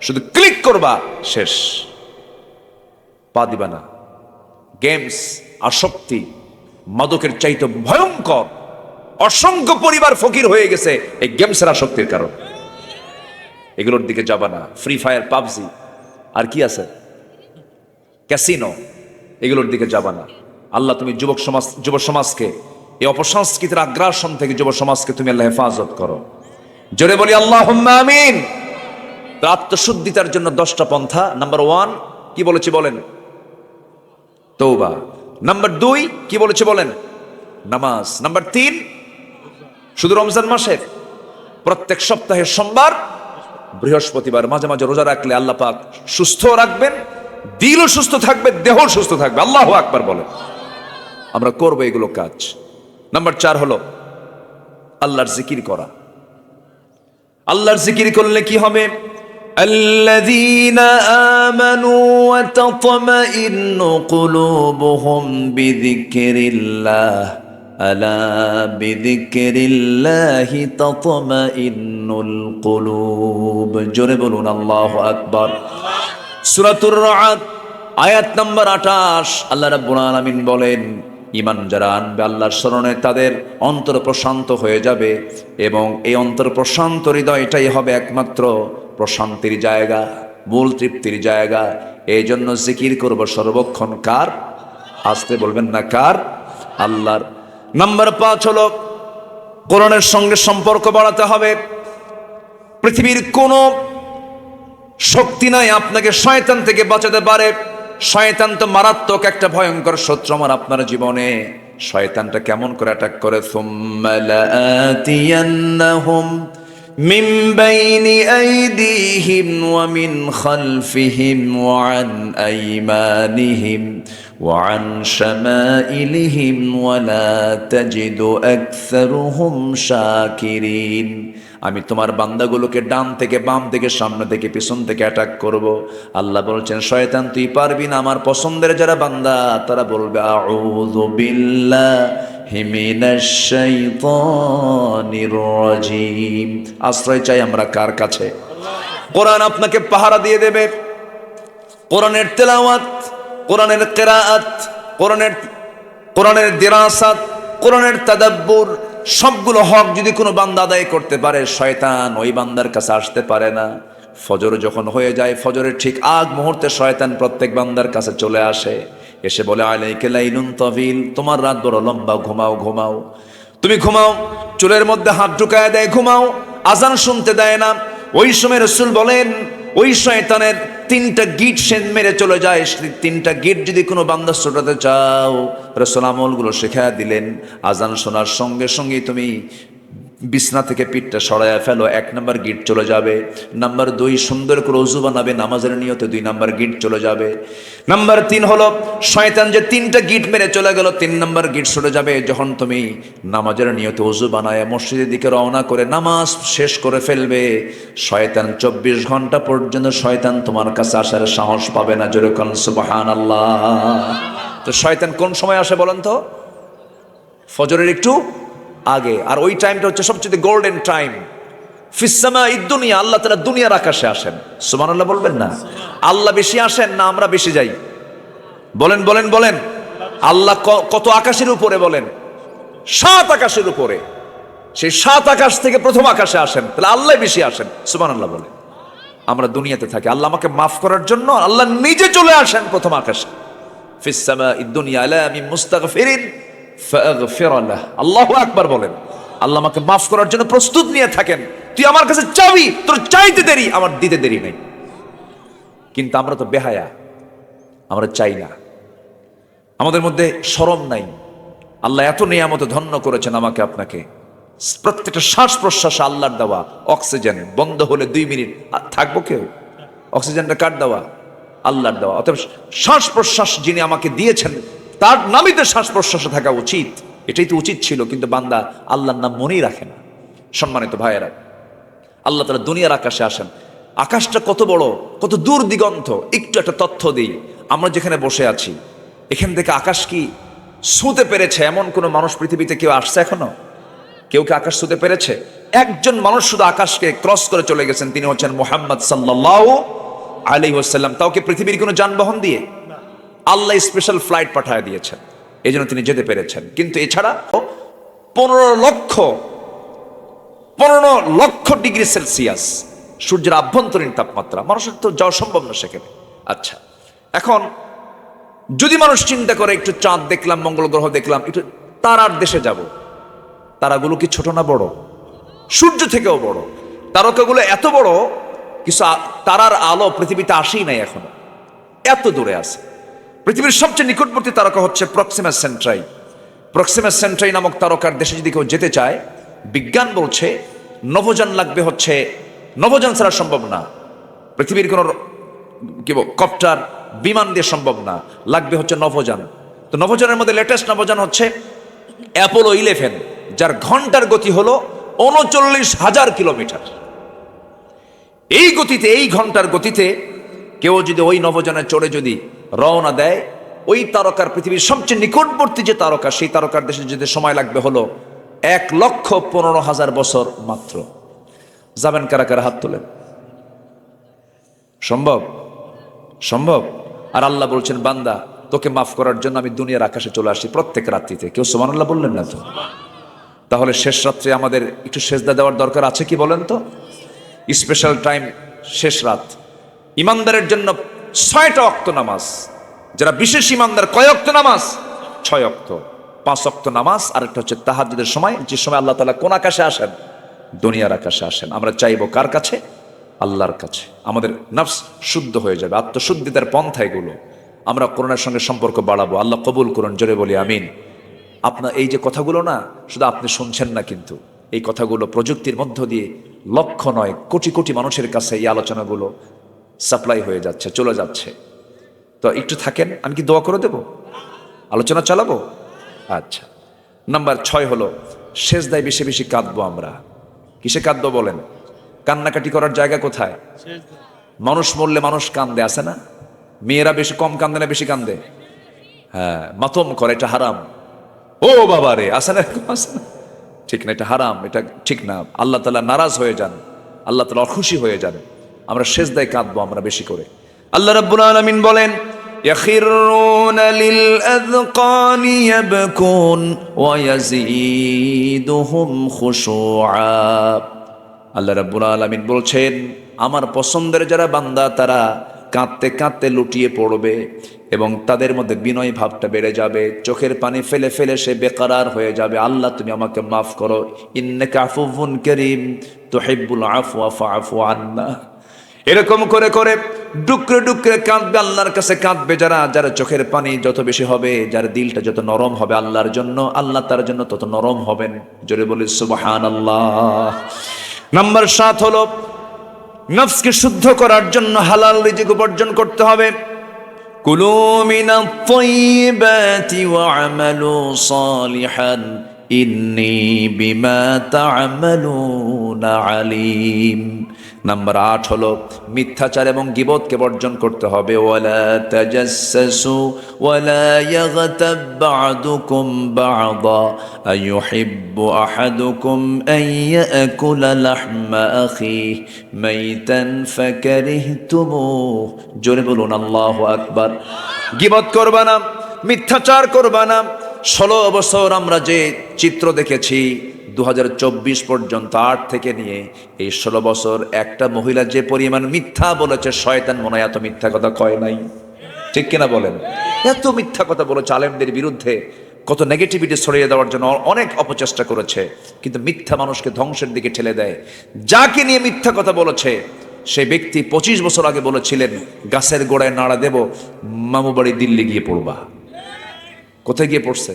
শুধু ক্লিক করবা, শেষ। পা দিবা না। গেমস, আসক্তি মাদকের চাইতে ভয়ঙ্কর। অসংখ্য পরিবার ফকির হয়ে গেছে এই গেমসের আসক্তির কারণে। এগুলোর দিকে যাবা না। ফ্রি ফায়ার, পাবজি, আর কি আছে, ক্যাসিনো, এগুলোর দিকে যাবা না। আল্লাহ, তুমি যুব সমাজকে এই অপসংস্কৃতির আগ্রাসন থেকে যুব সমাজকে তুমি আল্লাহ হেফাজত করো। জোরে বলি আল্লাহুম্মা আমিন। আত্মশুদ্ধিতার জন্য 10টা পন্থা। নাম্বার 1 কি বলেছি বলেন? তওবা। নাম্বার 2 কি বলেছি বলেন? নামাজ। নাম্বার 3 শুধু রমজান মাসের প্রত্যেক সপ্তাহের সোমবার, বৃহস্পতিবার মাঝে মাঝে রোজা রাখলে আল্লাহ পাক সুস্থ রাখবেন, দিলও সুস্থ থাকবে, দেহ সুস্থ থাকবে। আল্লাহু আকবার বলেন। আমরা করব এগুলো কাজ। নাম্বার 4 হলো আল্লাহর জিকির করা। আল্লাহর জিকির করলে কি হবে? আল্লাযীনা আমানু ওয়া তাতমাইন্নু কুলুবুহুম বিযিকরিল্লাহ আলা বিযিকরিল্লাহি তাতমাইন্নুল কুলুব। জোরে বলুন আল্লাহু আকবার। সূরাতুর রা'দ আয়াত নাম্বার 28 আল্লাহ রাব্বুল আলামিন বলেন, ঈমান যারা আনবে আল্লাহর স্মরণে তাদের অন্তর প্রশান্ত হয়ে যাবে, এবং এই অন্তর প্রশান্ত হৃদয়টাই হবে একমাত্র প্রশান্তির জায়গা, মূল তৃপ্তির জায়গা। এই জন্য জিকির করব সর্বক্ষণ কার? আসতে বলবেন না, কার? আল্লাহর। নাম্বার 5 হলো কোরআনের সঙ্গে সম্পর্ক বাড়াতে হবে। পৃথিবীর কোনো শক্তি নাই আপনাকে শয়তান থেকে বাঁচাতে পারে। শয়তান তো মারাত্মক একটা ভয়ঙ্কর শত্রু আমার আপনার জীবনে। শয়তানটা কেমন করে অ্যাটাক করে? সুম্মা লাআতিয়ান্নাহুম মিন বাইনি আইদিহিম ওয়া মিন খালফিহিম ওয়া আন আইমানিহিম ওয়া আন শামাইলিহিম ওয়া লা তাজিদু আকসারুহুম শাকিরিন। আমি তোমার বান্দাগুলোকে ডান থেকে, বাম থেকে, সামনে থেকে, পিছন থেকে অ্যাটাক করব। আল্লাহ বলছেন, শয়তান তুই পারবি না। আমার পছন্দের যারা বান্দা তারা বলবে আউযু বিল্লাহি মিনাশ শাইতানির রাজিম। আশ্রয় চাই আমরা কার কাছে? কোরআন আপনাকে পাহারা দিয়ে দেবে। কোরআনের তেলাওয়াত, কোরআনের কিরাআত, কোরআনের দিরাসাত, কোরআনের তাদাব্বুর, সবগুলো হক যদি কোনো বান্দা আদায় করতে পারে, শয়তান ওই বান্দার কাছে আসতে পারে না। ফজর যখন হয়ে যায়, ফজরের ঠিক আগ মুহূর্তে শয়তান প্রত্যেক বান্দার কাছে চলে আসে এসে বলে আলাইকা লাইলুন তাবিল, তোমার রাত বড় লম্বা, ঘুমাও ঘুমাও। তুমি ঘুমাও, চুলের মধ্যে হাত ঢুকায় দেয়, ঘুমাও, আজান শুনতে দেয় না। ওই সময় রাসূল বলেন ওই শয়তানের 3টা গিট সে মেরে চলে যায়। 3টা গিট যদি কোনো বান্দা ছোটাতে চাও, রাসূল আমলগুলো শেখায়া দিলেন। আজান শোনার সঙ্গে সঙ্গে তুমি বিছনা থেকে পিঠটা সরাইয়া ফেলো, 1 নাম্বার গিট চলে যাবে। নাম্বার 2, সুন্দর করে ওযু বানাবে, নামাজের নিয়তে 2 নাম্বার গিট চলে যাবে। নাম্বার 3 হলো শয়তান যে 3টা গিট মেরে চলে গেল, 3 নাম্বার গিট সরে যাবে যখন তুমি নামাজের নিয়তে ওযু বানায় মসজিদের দিকে রওনা করে নামাজ শেষ করে ফেলবে। শয়তান 24 ঘন্টা পর্যন্ত শয়তান তোমার কাছে আসার সাহস পাবে না। জোরে কোন সুবহানাল্লাহ। তো শয়তান কোন সময় আসে বলেন তো? ফজরের একটু আগে। আর ওই টাইমটা হচ্ছে সবচেয়ে গোল্ডেন টাইম। ফিসসামা ইদ্দুনিয়া, আল্লাহ তাআলা দুনিয়ার আকাশে আসেন। সুবহানাল্লাহ বলবেন না? আল্লাহ বেশি আসেন না আমরা বেশি যাই? বলেন বলেন বলেন। আল্লাহ কত আকাশের উপরে? বলেন 7 আকাশের উপরে। সেই 7 আকাশ থেকে প্রথম আকাশে আসেন, তাহলে আল্লাহ বেশি আসেন। সুবহানাল্লাহ বলেন। আমরা দুনিয়াতে থাকি, আল্লাহ আমাকে মাফ করার জন্য আল্লাহ নিজে চলে আসেন প্রথম আকাশে। ফিসসামা ইদ্দুনিয়া আলা মিন মুস্তাগফিরিন ফাগফির লাহ। আল্লাহু আকবার বলেন। আল্লাহ আমাকে মাফ করার জন্য প্রস্তুত নিয়ে থাকেন। তুই আমার কাছে চাবি, তোর চাইতে দেরি, আমার দিতে দেরি নাই। কিন্তু আমরা তো বেহায়া, আমরা চাই না, আমাদের মধ্যে শরম নাই। আল্লাহ এত নিয়ামতে ধন্য করেছেন আমাকে আপনাকে। প্রত্যেকটা শ্বাস প্রশ্বাস আল্লাহর দেওয়া। অক্সিজেন বন্ধ হলে 2 মিনিট থাকবো কেউ? অক্সিজেনটা কার দেওয়া? আল্লাহর দেওয়া। অতএব শ্বাস প্রশ্বাস যিনি আমাকে দিয়েছেন তার নামই তো শ্বাস প্রশ্বাসে থাকা উচিত। এটাই তো উচিত ছিল, কিন্তু বান্দা আল্লাহর নাম মনেই রাখে না। সম্মানিত ভাইয়েরা, আল্লাহ তাআলা দুনিয়ার আকাশে আসেন। আকাশটা কত বড়, কত দূর দিগন্ত। একটু একটা তথ্য দিই, আমরা যেখানে বসে আছি এখান থেকে আকাশ কি ছুঁতে পেরেছে এমন কোন মানুষ পৃথিবীতে কেউ আসছে এখনো? কেউ কি আকাশ ছুঁতে পেরেছে? একজন মানুষ শুধু আকাশকে ক্রস করে চলে গেছেন, তিনি হচ্ছেন মুহাম্মদ সাল্লাল্লাহু আলাইহি ওয়াসাল্লাম। তাও কি পৃথিবীর কোনো যানবাহন দিয়ে? আল্লাহ স্পেশাল ফ্লাইট পাঠিয়ে দিয়েছেন, এই জন্য তিনি যেতে পেরেছেন। কিন্তু এছাড়া 15 লক্ষ ডিগ্রি সেলসিয়াস সূর্যের আভ্যন্তরীণ তাপমাত্রা, মানুষের তো যাওয়া সম্ভব না সেখানে। আচ্ছা, এখন যদি মানুষ চিন্তা করে একটু চাঁদ দেখলাম, মঙ্গল গ্রহ দেখলাম, একটু তারার দেশে যাব, তারাগুলো কি ছোট না বড়? সূর্য থেকেও বড়। তারকাগুলো এত বড়, কিছু তারার আলো পৃথিবীতে আসেই নাই এখনো, এত দূরে আছে। পৃথিবীর সবচেয়ে নিকটবর্তী তারকা হচ্ছে প্রক্সিমা সেন্ট্রাই। প্রক্সিমা সেন্ট্রাই নামক তারকার দেশে যদি কেউ যেতে চায়, বিজ্ঞান বলছে নভোযান লাগবে। হচ্ছে নভোযান ছাড়া সম্ভব না, পৃথিবীর কোনো কপ্টার বিমান দিয়ে সম্ভব না, লাগবে হচ্ছে নভোযান। তো নভোযানের মধ্যে লেটেস্ট নভোযান হচ্ছে অ্যাপোলো 11, যার ঘন্টার গতি হলো 39,000 কিলোমিটার। এই গতিতে, এই ঘন্টার গতিতে কেউ যদি ওই নভোযানে চড়ে যদি রওনা দেয়, ওই তারকার পৃথিবীর সবচেয়ে নিকটবর্তী যে তারকা, সেই তারকার দেশে যেতে সময় লাগবে হলো 1,15,000 বছর মাত্র। যাবেন কারা কারা? হাত তোলেন। সম্ভব? সম্ভব? আর আল্লাহ বলছেন, বান্দা তোকে মাফ করার জন্য আমি দুনিয়ার আকাশে চলে আসি প্রত্যেক রাত্রিতে। কেউ সুবহানাল্লাহ বললেন না তো? তাহলে শেষ রাত্রে আমাদের একটু সেজদা দেওয়ার দরকার আছে কি বলেন তো? স্পেশাল টাইম শেষ রাত। ইমানদারের জন্য 6টা ওয়াক্ত নামাজ। যারা বিশেষ ইমানদার, কয় ওয়াক্ত নামাজ? 6 ওয়াক্ত। 5 ওয়াক্ত নামাজ, আর একটা হচ্ছে তাহাজ্জুদের সময়, যে সময় আল্লাহ তাআলা কোন আকাশে আসেন? দুনিয়ার আকাশে আসেন। আমরা চাইবো কার কাছে? আল্লাহর কাছে। আমাদের নফস শুদ্ধ হয়ে যাবে, আত্মশুদ্ধিতার পন্থা এগুলো। আমরা কোরআনের সঙ্গে সম্পর্ক বাড়াবো। আল্লাহ কবুল করুন, জোরে বলি আমিন। আপনার এই যে কথাগুলো না, শুধু আপনি শুনছেন না, কিন্তু এই কথাগুলো প্রযুক্তির মধ্য দিয়ে লক্ষ নয় কোটি কোটি মানুষের কাছে এই আলোচনাগুলো সাপ্লাই হয়ে যাচ্ছে, চলে যাচ্ছে। তো একটু থাকেন, আমি কি দোয়া করে দেব? আলোচনা চালাবো? আচ্ছা, নাম্বার 6 হলো সেজদায় বেশি বেশি কাঁদবো আমরা। কিসে কাঁদবো বলেন? কান্নাকাটি করার জায়গা কোথায়? মানুষ মরলে মানুষ কান্দে, আছে না? মেয়েরা বেশি কম কান্দে না বেশি কান্দে? হ্যাঁ, মাতম করে, এটা হারাম। ও বাবা রে, আছে না? ঠিক না, এটা হারাম, এটা ঠিক না। আল্লাহ তাআলা নারাজ হয়ে যান, আল্লাহ তাআলা অখুশি হয়ে যান। আমরা সেজদায় কাঁদবো আমরা বেশি করে। আল্লাহ রাব্বুল আলামিন বলেন, ইয়াখিরুনা লিল আযকানি ইয়াবকুন ওয়া ইয়াজিদুহুম খুশুআ। আল্লাহ রাব্বুল আলামিন বলছেন, আমার পছন্দের যারা বান্দা তারা কাঁদতে কাঁদতে লুটিয়ে পড়বে এবং তাদের মধ্যে বিনয় ভাবটা বেড়ে যাবে, চোখের পানি ফেলে ফেলে সে বেকারার হয়ে যাবে, আল্লাহ তুমি আমাকে মাফ করো, ইন্নাকা আফুউন কারীম তুহিব্বুল আফওয়া ফাআফু আন্না। এরকম করে করে ডুকরে ডুকরে কাঁদবে, আল্লাহর কাছে কাঁদবে যারা, যারা চোখের পানি যত বেশি হবে, যার দিলটা যত নরম হবে আল্লাহর জন্য, আল্লাহ তার জন্য তত নরম হবেন। জোরে বলি সুবহানাল্লাহ। নাম্বার 7 হলো নফসকে শুদ্ধ করার জন্য হালাল রিজিক উপার্জন করতে হবে। কুলু মিনাত তাইয়্যিবাতি ওয়া'মালু সালিহান ইন্নী বিমা তা'মালুনা আলিম। নাম্বার 8 হলো মিথ্যাচার এবং গীবতকে বর্জন করতে হবে। ওয়ালা তাজাসসু ওয়ালা ইয়াগতাব বা'দুকুম বা'দা আইয়ুহিব্বু আহাদুকুম আন ইয়াকুলা লাহমা আখিহি মাইতান ফাকারিহতুমুহ। জোরে বলুন আল্লাহু আকবার। গীবত করবা না, মিথ্যাচার করবা না। 16 বছর আমরা যে চিত্র দেখেছি 2024 পর্যন্ত, 8 থেকে নিয়ে এই 16 বছর একটা মহিলা যে পরিমাণ মিথ্যা বলেছে, শয়তান মনে হয় এত মিথ্যা কথা কয় নাই, ঠিক কিনা বলেন? এত মিথ্যা কথা বলেছে, আলেমদের বিরুদ্ধে কত নেগেটিভিটি ছড়িয়ে দেওয়ার জন্য অনেক অপচেষ্টা করেছে, কিন্তু মিথ্যা মানুষকে ধ্বংসের দিকে ঠেলে দেয়। যাকে নিয়ে মিথ্যা কথা বলেছে সেই ব্যক্তি 25 বছর আগে বলেছিলেন গাছের গোড়ায় নাড়া দেব, মামু বাড়ি দিল্লি গিয়ে পড়বা। কোথায় গিয়ে পড়ছে?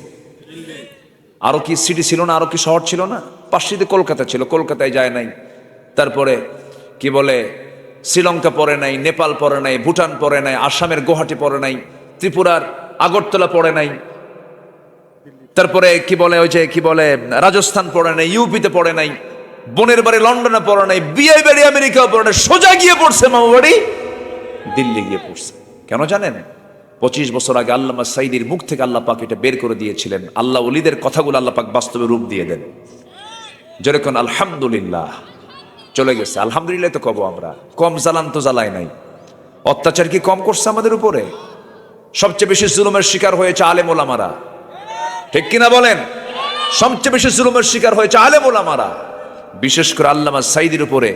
আরো কি সিটি ছিল না, আরো কি শহর ছিল না? পাশেতে কলকাতা ছিল, কলকাতায় যায় নাই। তারপরে কি বলে শ্রীলঙ্কা পড়ে নাই, নেপাল পড়ে নাই, ভুটান পড়ে নাই, আসামের গুয়াহাটি পড়ে নাই, ত্রিপুরার আগরতলা পড়ে নাই, তারপরে কি বলে ওই যে কি বলে রাজস্থান পড়ে নাই, ইউপিতে পড়ে নাই, বোনের বাড়ি লন্ডনে পড়ে নাই, বিয়ে বাড়ি আমেরিকাও পড়ে নাই, সোজা গিয়ে পড়ছে মামু বাড়ি দিল্লি গিয়ে পড়ছে। কেন জানেন? 25 বছর আগে আল্লামা সাইদির মুখ থেকে আল্লাহ পাক এটা বের করে দিয়েছিলেন। আল্লাহ ওলিদের কথাগুলো আল্লাহ পাক বাস্তবে রূপ দিয়ে দেন। যেরকম আলহামদুলিল্লাহ চলে গেছে, আলহামদুলিল্লাহ তো কব আমরা। কম জ্বালান তো জ্বালায় নাই। অত্যাচার কি কম করছে আমাদের উপরে? সবচেয়ে বেশি জুলুমের শিকার হয়েছে আলেম ওলামারা, ঠিক কিনা বলেন? সবচেয়ে বেশি জুলুমের শিকার হয়েছে আলেম ওলামারা। বিশেষ করে আল্লামা সাইদির উপরে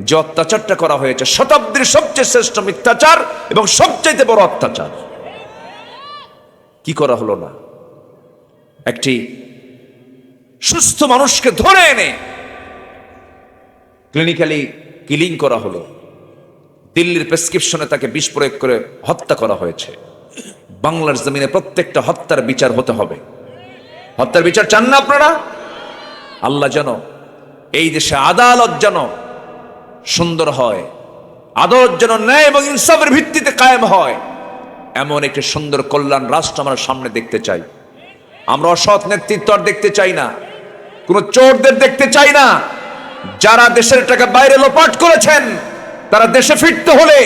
যে অত্যাচারটা করা হয়েছে, শতাব্দীর সবচেয়ে শ্রেষ্ঠ মিথ্যাচার এবং সবচাইতে বড় অত্যাচার। কি করা হলো না? একটি সুস্থ মানুষকে ধরে এনে ক্লিনিক্যালি কিলিং করা হলো। দিল্লির প্রেসক্রিপশনে তাকে বিষ প্রয়োগ করে হত্যা করা হয়েছে। বাংলার জমিনে প্রত্যেকটা হত্যার বিচার হতে হবে। হত্যার বিচার চান না আপনারা? আল্লাহ যেন এই দেশে আদালত যেন সুন্দর হয়, আদালত যেন ন্যায় এবং ইনসাফের ভিত্তিতে কায়েম হয়, এমন একটি সুন্দর কল্যাণ রাষ্ট্র আমরা সামনে দেখতে চাই। আমরা অসৎ নেতৃত্ব আর দেখতে চাই না, কোন চোরদের দেখতে চাই না। যারা দেশের টাকা বাইরে লোপাট করেছেন তারা দেশে ফিরতে হলে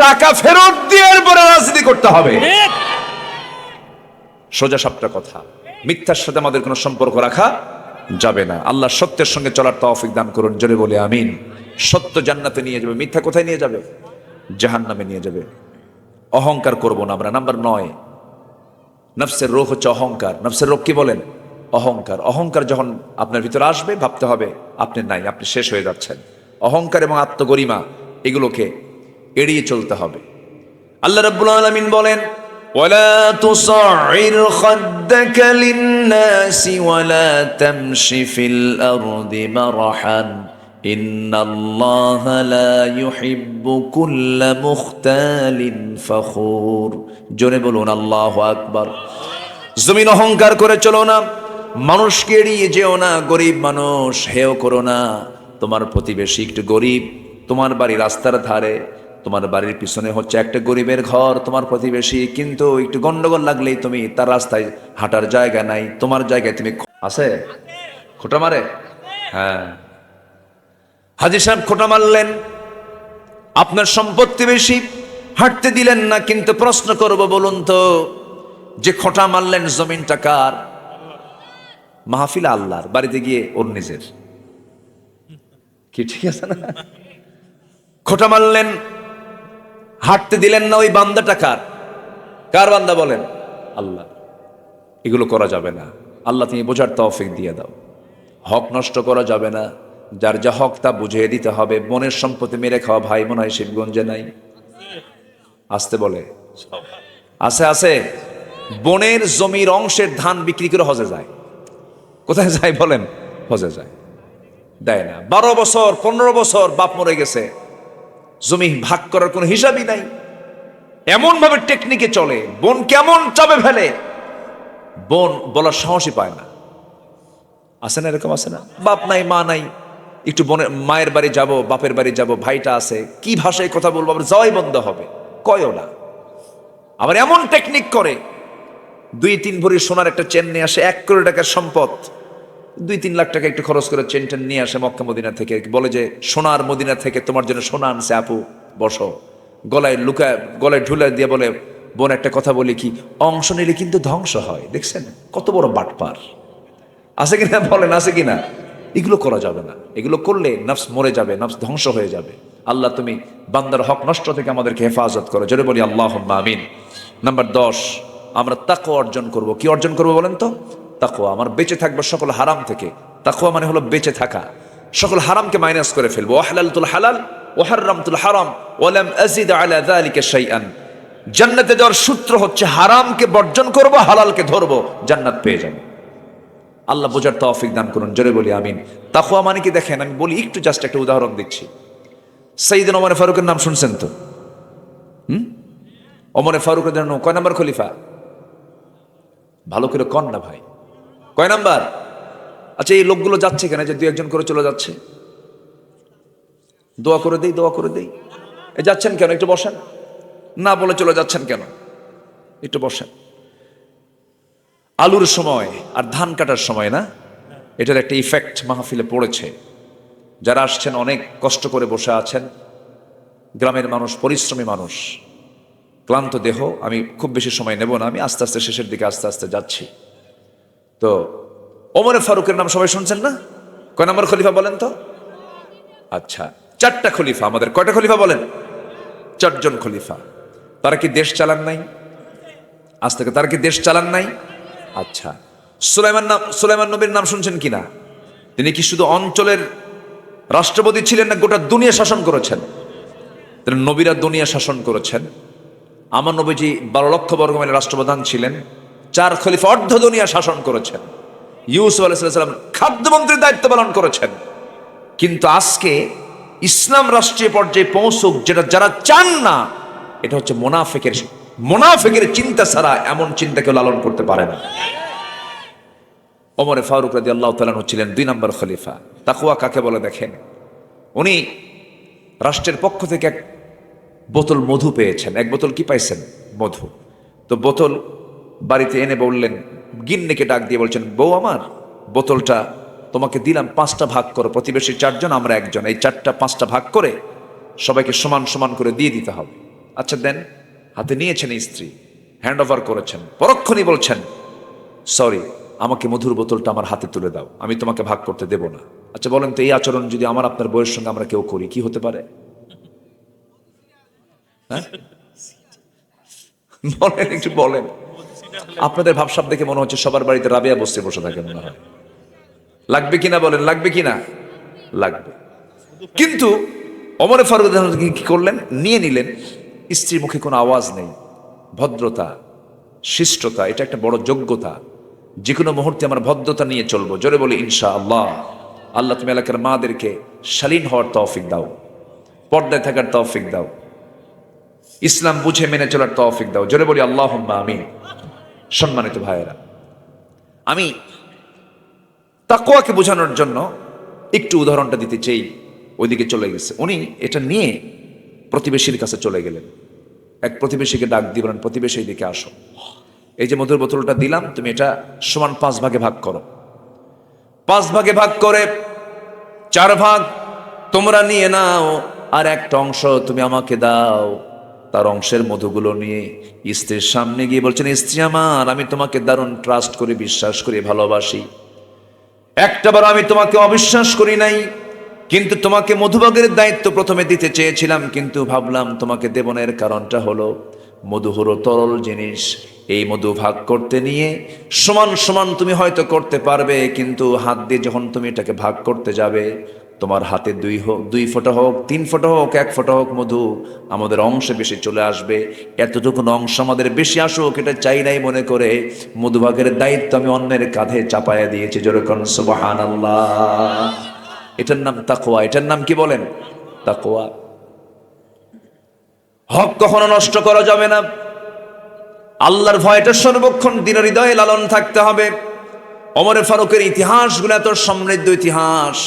টাকা ফেরত দিয়ে এরপরে রাজনীতি করতে হবে। সোজা সাপটা কথা। মিথ্যার সাথে আমাদের কোনো সম্পর্ক রাখা যাবে না। আল্লাহ সত্যের সঙ্গে চলার তৌফিক দান করুন, জোরে বলে আমিন। সত্য জান্নাতে নিয়ে যাবে, মিথ্যা কোথায় নিয়ে যাবে? জাহান্নামে নিয়ে যাবে। অহংকার করব না আমরা। নাম্বার 9, নফসের রোগ হচ্ছে অহংকার। নফসের রোগ কি বলেন? অহংকার। অহংকার যখন আপনার ভিতরে আসবে ভাবতে হবে আপনি নাই, আপনি শেষ হয়ে যাচ্ছেন। অহংকার এবং আত্মগরিমা এগুলোকে এড়িয়ে চলতে হবে। আল্লাহ রাব্বুল আলামিন বলেন, ওয়ালা তুসাইর খাদ্দাকা লিন-নাসি ওয়ালা তামশি ফিল আরদি মারহান ইন্নাল্লাহা লা ইউহিব্বু কুল্লা মুখতালিন ফখুর। জোরে বলুন আল্লাহু আকবার। জমিন অহংকার করে চলো না, মানুষকে এড়িয়ে যেও না। গরিব মানুষ হেয় করো না। তোমার প্রতিবেশী একটু গরিব, তোমার বাড়ি রাস্তার ধারে, তোমার বাড়ির পিছনে হচ্ছে একটা গরিবের ঘর, তোমার প্রতিবেশী, কিন্তু একটু গন্ডগোল লাগলেই তুমি তার রাস্তায় হাঁটার জায়গা নাই, তোমার জায়গায় তুমি আছে খোঁটা মারে। হ্যাঁ, হাজী সাহেব খোঁটা মারলেন, আপনার সম্পত্তি বেশি, হাঁটতে দিলেন না। কিন্তু প্রশ্ন করব, বলুন তো, যে খোঁটা মারলেন জমিনটা কার? মাহফিল আল্লাহর, বাড়িতে গিয়ে ওর নিজের। কি ঠিক আছে না? খোঁটা মারলেন, হাঁটতে দিলেন না, ওই বান্দাটা কার? কার বান্দা বলেন? আল্লাহ। এগুলো করা যাবে না। আল্লাহ তুমি বোঝার তৌফিক দিয়ে দাও। হক নষ্ট করা যাবে না। যার যা হক তা বুঝিয়ে দিতে হবে। বোনের সম্পত্তি মেরে খাওয়া ভাই মনে হয় শিবগঞ্জে নাই, আসতে বলে আছে আছে। বনের জমির অংশের ধান বিক্রি করে হজে যায়। কোথায় যায় বলেন? হজে যায়। দেয় না। 12 বছর 15 বছর বাপ মরে গেছে, জমি ভাগ করার কোনো হিসাবই নাই। এমন ভাবে টেকনিকে চলে, বোন কেমন চাবে ফেলে, বোন বলার সাহসই পায় না। আছে না এরকম? আছে না? বাপ নাই মা নাই, একটু বোনের মায়ের বাড়ি যাব, বাপের বাড়ি যাব, ভাইটা আছে, কি ভাষায় কথা বলবো, আবার যাওয়াই বন্ধ হবে, কয়ও না। আবার এমন টেকনিক করে, 2-3 ভরি সোনার একটা চেন নিয়ে আসে, 1 কোটি টাকার সম্পদ, 2-3 লাখ টাকা একটু খরচ করে চেন টেন নিয়ে আসে মক্কা মদিনা থেকে, বলে যে সোনার মদিনা থেকে তোমার জন্য সোনা আনছে আপু, বসো। গলায় ঢুলে দিয়ে বলে, বোন একটা কথা বলি কি, অংশ নিলে কিন্তু ধ্বংস হয়। দেখছেন কত বড় বাটপার? আছে কিনা বলেন, আছে কিনা? এগুলো করা যাবে না। এগুলো করলে নফস মরে যাবে, নফস ধ্বংস হয়ে যাবে। আল্লাহ তুমি বান্দার হক নষ্ট থেকে আমাদেরকে হেফাজত করো, জোরে বলি আল্লাহুম্মা আমিন। নাম্বার 10, আমরা তাকওয়া অর্জন করব। কি অর্জন করব বলেন তো? তাকওয়া। আমার বেঁচে থাকবো সকল হারাম থেকে। তাকওয়া মানে হলো বেঁচে থাকা, সকল হারামকে মাইনাস করে ফেলবো। ওয়াহলালতুল হালাল ওয়া হারামতুল হারাম ওয়া লাম আযিদ আলা যালিকা শাইআন। জান্নাতে যাওয়ার সূত্র হচ্ছে হারামকে বর্জন করব, হালালকে ধরবো, জান্নাত পেয়ে যাবো। আল্লাহ বোঝার তৌফিক দান করুন, জোরে বলি আমিন। তাকওয়া মানে কি দেখেন, আমি বলি একটু, জাস্ট একটা উদাহরণ দিচ্ছি। সাইয়েদনা ওমর ফারুকের নাম শুনছেন তো? ওমর ফারুকের জন্য কয় নাম্বার খলিফা? ভালো করে কন না ভাই, কয় নাম্বার? আচ্ছা এই লোকগুলো যাচ্ছে কেন, যে 2-1 জন করে চলে যাচ্ছে? দোয়া করে দেই, দোয়া করে দেই। এ যাচ্ছেন কেন? একটু বসেন। না বলে চলে যাচ্ছেন কেন? একটু বসেন। আলুর সময় আর ধান কাটার সময় না, এটার একটা ইফেক্ট মাহফিলে পড়েছে। যারা আসছেন অনেক কষ্ট করে বসে আছেন, গ্রামের মানুষ, পরিশ্রমী মানুষ, ক্লান্ত দেহ। আমি খুব বেশি সময় নেব না, আমি আস্তে আস্তে শেষের দিকে আস্তে আস্তে যাচ্ছি। তো ওমর ফারুকের নাম সবাই শুনছেন না? কয় নম্বর খলিফা বলেন তো? আচ্ছা, 4টা খলিফা আমাদের। কয়টা খলিফা বলেন? 4 জন খলিফা। তারা কি দেশ চালান নাই? আজ থেকে তারা কি দেশ চালান নাই? আচ্ছা, সুলাইমান নবীর নাম শুনছেন কিনা? তিনি কি শুধু অঞ্চলের রাষ্ট্রপতি ছিলেন, না গোটা দুনিয়া শাসন করেছেন? তিনি নবীরা দুনিয়া শাসন করেছেন। আমার নবীজি 12 লক্ষ বর্গ মাইলের রাষ্ট্রপ্রধান ছিলেন। 4 খলিফা অর্ধ দুনিয়া শাসন করেছেন। ইউসুফ আলাইহিস সালাম খাদ্যমন্ত্রীর দায়িত্ব পালন করেছেন। কিন্তু আজকে ইসলাম রাষ্ট্রীয় পর্যায়ে পৌঁছুক, যেটা যারা চান না, এটা হচ্ছে মুনাফিকের চিন্তা ছাড়া এমন চিন্তা কেউ লালন করতে পারে না। ওমর ফারুক রাদিয়াল্লাহু তাআলা ছিলেন 2 নম্বর খলিফা। তাকওয়া কাকে বলে দেখেন, উনি রাষ্ট্রের পক্ষ থেকে 1 বোতল মধু পেয়েছেন। 1 বোতল কি পাইছেন? মধু। তো বোতল বাড়িতে এনে বললেন, গিন্নিকে ডাক দিয়ে বলছেন, বউ আমার, বোতলটা তোমাকে দিলাম, 5টা ভাগ করো, প্রতিবেশী 4 জন, আমরা 1 জন, এই 4টা 5টা ভাগ করে সবাইকে সমান সমান করে দিয়ে দিতে হবে। আচ্ছা দেন। হাতে নিয়েছেন স্ত্রী, হ্যান্ড ওভার করেছেন, পরক্ষণই বলছেন, সরি, আমাকে মধুর বোতলটা আমার হাতে তুলে দাও, আমি তোমাকে ভাগ করতে দেব না। আচ্ছা বলেন তো, এই আচরণ যদি আমার আপনার বউয়ের সঙ্গে আমরা কেউ করি, কি হতে পারে? হ্যাঁ বলেন, একটু বলেন। আপনাদের ভাবসাব দেখে মনে হচ্ছে সবার বাড়িতে রাবেয়া বসে বসে থাকে মনে হয়। লাগবে কিনা বলেন, লাগবে কিনা? লাগবে। কিন্তু ওমর ফারুক কি করলেন? নিয়ে নিলেন। স্ত্রীর মুখে কোনো আওয়াজ নেই। ভদ্রতা, শিষ্টতা, এটা একটা বড় যোগ্যতা। যে কোনো মুহূর্তে আমরা ভদ্রতা নিয়ে চলবো, জোরে বলি ইনশাআল্লাহ। আল্লাহ তুমি এলাকার মাদেরকে শালীন হওয়ার তৌফিক দাও, পর্দায় থাকার তৌফিক দাও, ইসলাম বুঝে মেনে চলার তৌফিক দাও, জোরে বলি আল্লাহুম্মা আমিন। সম্মানিত ভাইয়েরা, আমি তাকওয়াকে বোঝানোর জন্য একটু উদাহরণটা দিতে চাই। ওইদিকে চলে গেছে উনি, এটা নিয়ে প্রতিবেশীর কাছে চলে গেলেন। এক প্রতিবেশীকে ডাক দিয়ে বলেন, প্রতিবেশী দিকে আসো, এই যে মধুর বোতলটা দিলাম, তুমি এটা সমান 5 ভাগে ভাগ করো। 5 ভাগে ভাগ করে 4 ভাগ তোমরা নিয়ে নাও, আর একটা অংশ তুমি আমাকে দাও। তার অংশের মধুগুলো নিয়ে স্ত্রীর সামনে গিয়ে বলছেন, স্ত্রী আমার, আমি তোমাকে দারুণ ট্রাস্ট করি, বিশ্বাস করি, ভালোবাসি। একটাবার আমি তোমাকে অবিশ্বাস করি নাই, কিন্তু তোমাকে মধুভাগের দায়িত্ব প্রথমে দিতে চেয়েছিলাম, কিন্তু ভাবলাম তোমাকে দেব না। এর কারণটা হলো, মধু হলো তরল জিনিস। এই মধু ভাগ করতে নিয়ে সমান সমান তুমি হয়তো করতে পারবে, কিন্তু হাত দিয়ে যখন তুমি এটাকে ভাগ করতে যাবে, তোমার হাতে দুই ফোঁটা হোক, 3 ফোঁটা হোক, 1 ফোঁটা হোক মধু আমাদের অংশে বেশি চলে আসবে। এতটুকু অংশ আমাদের বেশি আসুক এটা চাই নাই মনে করে মধুভাগের দায়িত্ব আমি অন্যের কাঁধে চাপায়া দিয়েছি। যেরকম সুবহানাল্লাহ। এটার নাম তাকওয়া। এটার নাম কি বলেন? তাকওয়া। হক কখনো নষ্ট করা যাবে না। আল্লাহর ভয়টা সর্বক্ষণ দিনের হৃদয়ে লালন থাকতে হবে। ওমরে ফারুকের ইতিহাসগুলো এত সমৃদ্ধ ইতিহাস,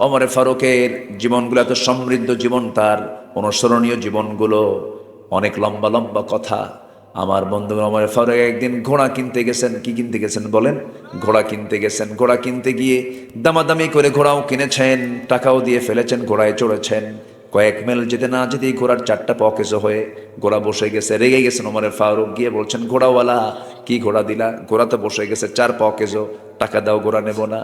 ওমরে ফারুকের জীবনগুলো এত সমৃদ্ধ জীবন, তার অনুসরণীয় জীবনগুলো অনেক লম্বা লম্বা কথা। আমার বন্ধু ওমরে ফারুক একদিন ঘোড়া কিনতে গেছেন। কি কিনতে গেছেন বলেন? ঘোড়া কিনতে গেছেন। ঘোড়া কিনতে গিয়ে দামাদামি করে ঘোড়াও কিনেছেন, টাকাও দিয়ে ফেলেছেন, ঘোড়ায় চড়েছেন। কয়েক মাইল যেতে না যেতেই ঘোড়ার 4টা পকেজো হয়ে ঘোড়া বসে গেছে। রেগে গেছেন ওমরে ফারুক, গিয়ে বলছেন, ঘোড়াওয়ালা কি ঘোড়া দিলা? ঘোড়া তো বসে গেছে, 4 পকেজো, টাকা দাও, ঘোড়া নেব না।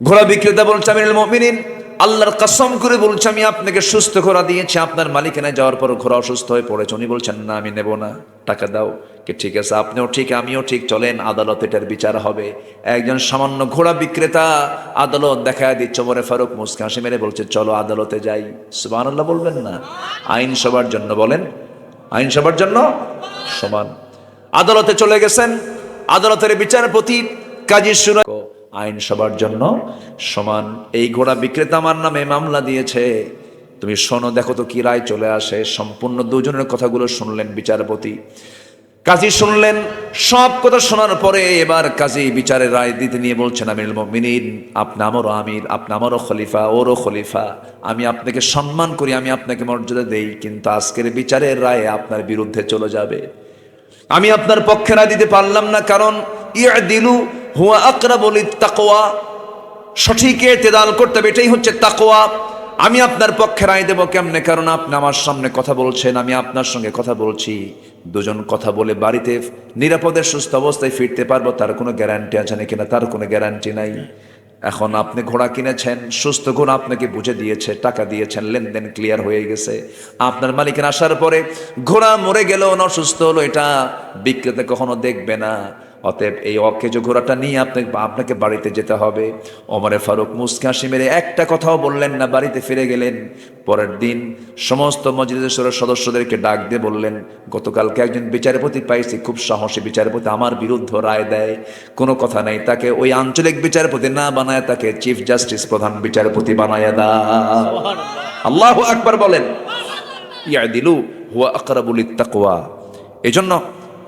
ঘোড়া বিক্রেতা বলছে, আমিরুল মুমিনিন আল্লাহর কসম করে বলছে আমি আপনাকে সুস্থ ঘোড়া দিয়েছি, আপনার মালিকানায় যাওয়ার পর ঘোড়া অসুস্থ হয়ে পড়েছে। উনি বলছেন, না আমি নেব না, টাকা দাও। কি ঠিক আছে, আপনিও ঠিক আমিও ঠিক, চলেন আদালতে এটার বিচার হবে। একজন সামান্য ঘোড়া বিক্রেতা আদালত দেখায় দিচ্ছে। ওমরে ফারুক মুস্কি হাসি মেরে বলছে, চলো আদালতে যাই। সুবহানাল্লাহ বলবেন না? আইন সবার জন্য, বলেন আইন সবার জন্য সমান। আদালতে চলে গেছেন। আদালতের বিচারপতি কাজী শুরা, আইন সবার জন্য সমান। এই ঘোড়া বিক্রেতা আমার নামে মামলা দিয়েছে, তুমি শোনো, দেখো তো কি রায় চলে আসে। সম্পূর্ণ দুজনের কথাগুলো শুনলেন বিচারপতি। কাজী শুনলেন। সব কথা শোনার পরে এবার কাজী বিচারের রায় দিতে নিয়ে বলছেন, আমিরুল মুমিনিন আপনি আমারও আমির, আপনি আমারও খলিফা, ওরও খলিফা, আমি আপনাকে সম্মান করি, আমি আপনাকে মর্যাদা দেই, কিন্তু আজকের বিচারের রায় আপনার বিরুদ্ধে চলে যাবে। আমি আপনার পক্ষে রায় দিতে পারলাম না, কারণ ইয়াদিলু হুয়া আকরাবু লিত্তাকওয়া, সঠিক ইতিদাল করতে হবে, এটাই হচ্ছে তাকওয়া। আমি আপনার পক্ষে রায় দেব কেমনে? কারণ আপনি আমার সামনে কথা বলছেন, আমি আপনার সঙ্গে কথা বলছি, দুজন কথা বলে বাড়িতে নিরাপদে সুস্থ অবস্থায় ফিরতে পারবো, তার কোনো গ্যারান্টি আছে নাকি? না, তার কোনো গ্যারান্টি নাই। এখন আপনি ঘোড়া কিনেছেন, সুস্থ ঘোড়া আপনাকে বুঝে দিয়েছে, টাকা দিয়েছেন, লেনদেন ক্লিয়ার হয়ে গেছে। আপনার মালিকের আসার পরে ঘোড়া মরে গেল না অসুস্থ হলো, এটা বিক্রেতা কখনো দেখবে না। অতএব এই অকেজো ঘোড়াটা নিয়ে আপনাকে বাড়িতে যেতে হবে। ওমরে ফারুক মুস্কি হাসি মেরে একটা কথাও বললেন না, বাড়িতে ফিরে গেলেন। পরের দিন সমস্ত মজলিসের সদস্যদেরকে ডাক দিয়ে বললেন, গতকালকে একজন বিচারপতি পাইছি, খুব সাহসী বিচারপতি, আমার বিরুদ্ধে রায় দেয়, কোনো কথা নাই, তাকে ওই আঞ্চলিক বিচারপতি না বানায় তাকে চিফ জাস্টিস, প্রধান বিচারপতি বানায় দাও। আল্লাহু আকবার বলেন। ইয়াদিলু হুয়া আকরাবু লিত্তাকওয়া। এজন্য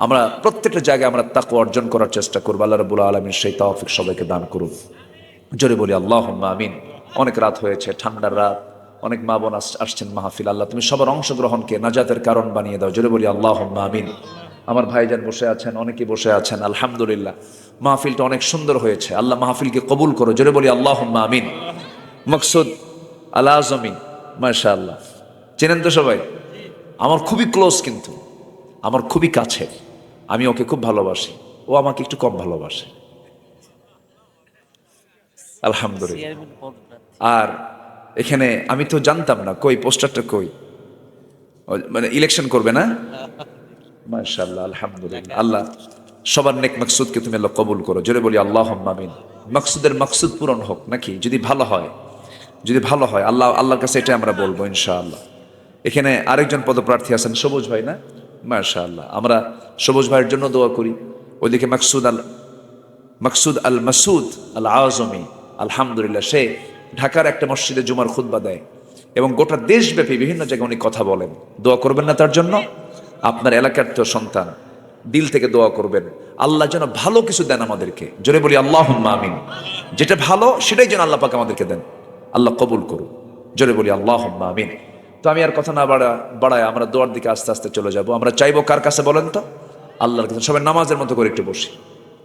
আমরা প্রত্যেকটা জায়গায় আমরা তাকওয়া অর্জন করার চেষ্টা করব। আল্লাহ রাব্বুল আলামিন সেই তৌফিক সবাইকে দান করুন। জোরে বলি আল্লাহুম্মা আমিন। অনেক রাত হয়েছে, ঠান্ডার রাত, অনেক মা বোন আসছেন মাহফিল। আল্লাহ তুমি সবার অংশগ্রহণকে নাজাতের কারণ বানিয়ে দাও। জোরে বলি আল্লাহুম্মা আমিন। আমার ভাইজান বসে আছেন, অনেকে বসে আছেন, আলহামদুলিল্লাহ মাহফিলটা অনেক সুন্দর হয়েছে। আল্লাহ মাহফিলকে কবুল করো। জোরে বলি আল্লাহুম্মা আমিন। মকসুদ আল আজমি, মাশাআল্লাহ, চেনেন তো সবাই? আমার খুবই ক্লোজ, কিন্তু আমার খুবই কাছে। আমি ওকে খুব ভালোবাসি, ও আমাকে একটু কম ভালোবাসে, আলহামদুলিল্লাহ। আর এখানে আমি তো জানতাম না, কই পোস্টারটা কই, মানে ইলেকশন করবে না? মাশাআল্লাহ, আলহামদুলিল্লাহ। আল্লাহ সবার নেক মাকসুদকে তুমি আল্লাহ কবুল করো। জোরে বলি আল্লাহুম্মা আমিন। মাকসুদের মাকসুদ পূরণ হোক নাকি? যদি ভালো হয়, যদি ভালো হয়, আল্লাহর কাছে এটা আমরা বলবো ইনশাআল্লাহ। এখানে আরেকজন পদপ্রার্থী আছেন, সবুজ ভাই না? মাশাআল্লাহ, আমরা সবুজ ভাইয়ের জন্য দোয়া করি। ওইদিকে মাকসুদ আল মাসুদ আল আজমি, আলহামদুলিল্লাহ, সে ঢাকার একটা মসজিদে জুমার খুতবা দেয় এবং গোটা দেশব্যাপী বিভিন্ন জায়গায় উনি কথা বলেন। দোয়া করবেন না তার জন্য? আপনার এলাকার তো সন্তান, দিল থেকে দোয়া করবেন, আল্লাহ যেন ভালো কিছু দেন আমাদেরকে। জোরে বলি আল্লাহুম্মা আমিন। যেটা ভালো সেটাই যেন আল্লাহ পাক আমাদেরকে দেন, আল্লাহ কবুল করুন। জোরে বলি আল্লাহুম্মা আমিন। তো আমি আর কথা না বাড়ায় আমরা দোয়ার দিকে আস্তে আস্তে চলে যাব। আমরা চাইবো কার কাছে বলেন তো? আল্লাহর কাছে। সবাই নামাজের মতো করে একটু বসি,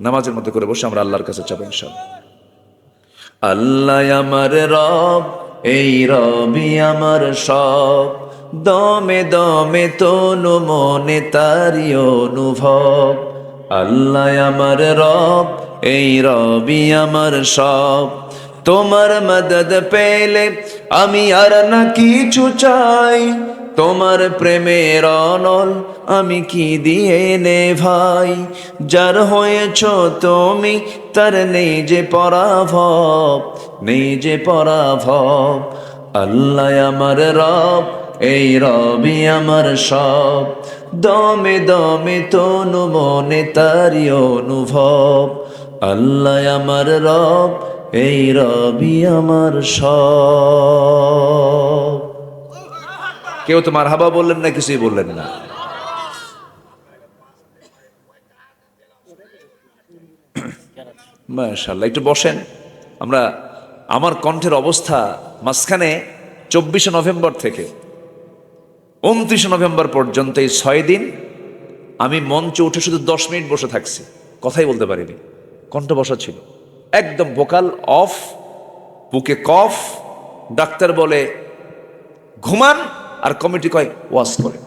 নামাজের মতো করে বসে আমরা আল্লাহর কাছে চাবো ইনশাআল্লাহ। আল্লাহ আমার রব, এই রবি আমার সব, দমে দমে তনু মনে তারি অনুভব। আল্লাহ আমার রব, এই রবি আমার সব, তোমার মদদ পেলে আমি আর না কিছু চাই, তোমার প্রেমের অনল আমি কি দিয়ে নে ভাই, যার হয়েছ তুমি তার নেই যে পরাভব, নেই যে পরাভব। আল্লাহ আমার রব, এই রবি আমার সব, দমে দমে তনু মনে তারি অনুভব। আল্লাহ আমার রব, এই রবি আমার সব। কেউ তো মারহাবা বললেন না, কিছুই বললেন না। মাশাআল্লাহ, একটু বসেন। আমরা আমার কণ্ঠের অবস্থা মাঝখানে 24শে নভেম্বর থেকে 29শে নভেম্বর পর্যন্ত এই 6 দিন আমি মঞ্চে উঠে শুধু 10 মিনিট বসে থাকছি, কথাই বলতে পারিনি, কণ্ঠ বসা ছিল একদম, ভোকাল অফ, বুকে কফ। ডাক্তার বলে ঘুমান, আর কমিটি কয় ওয়াজ করে।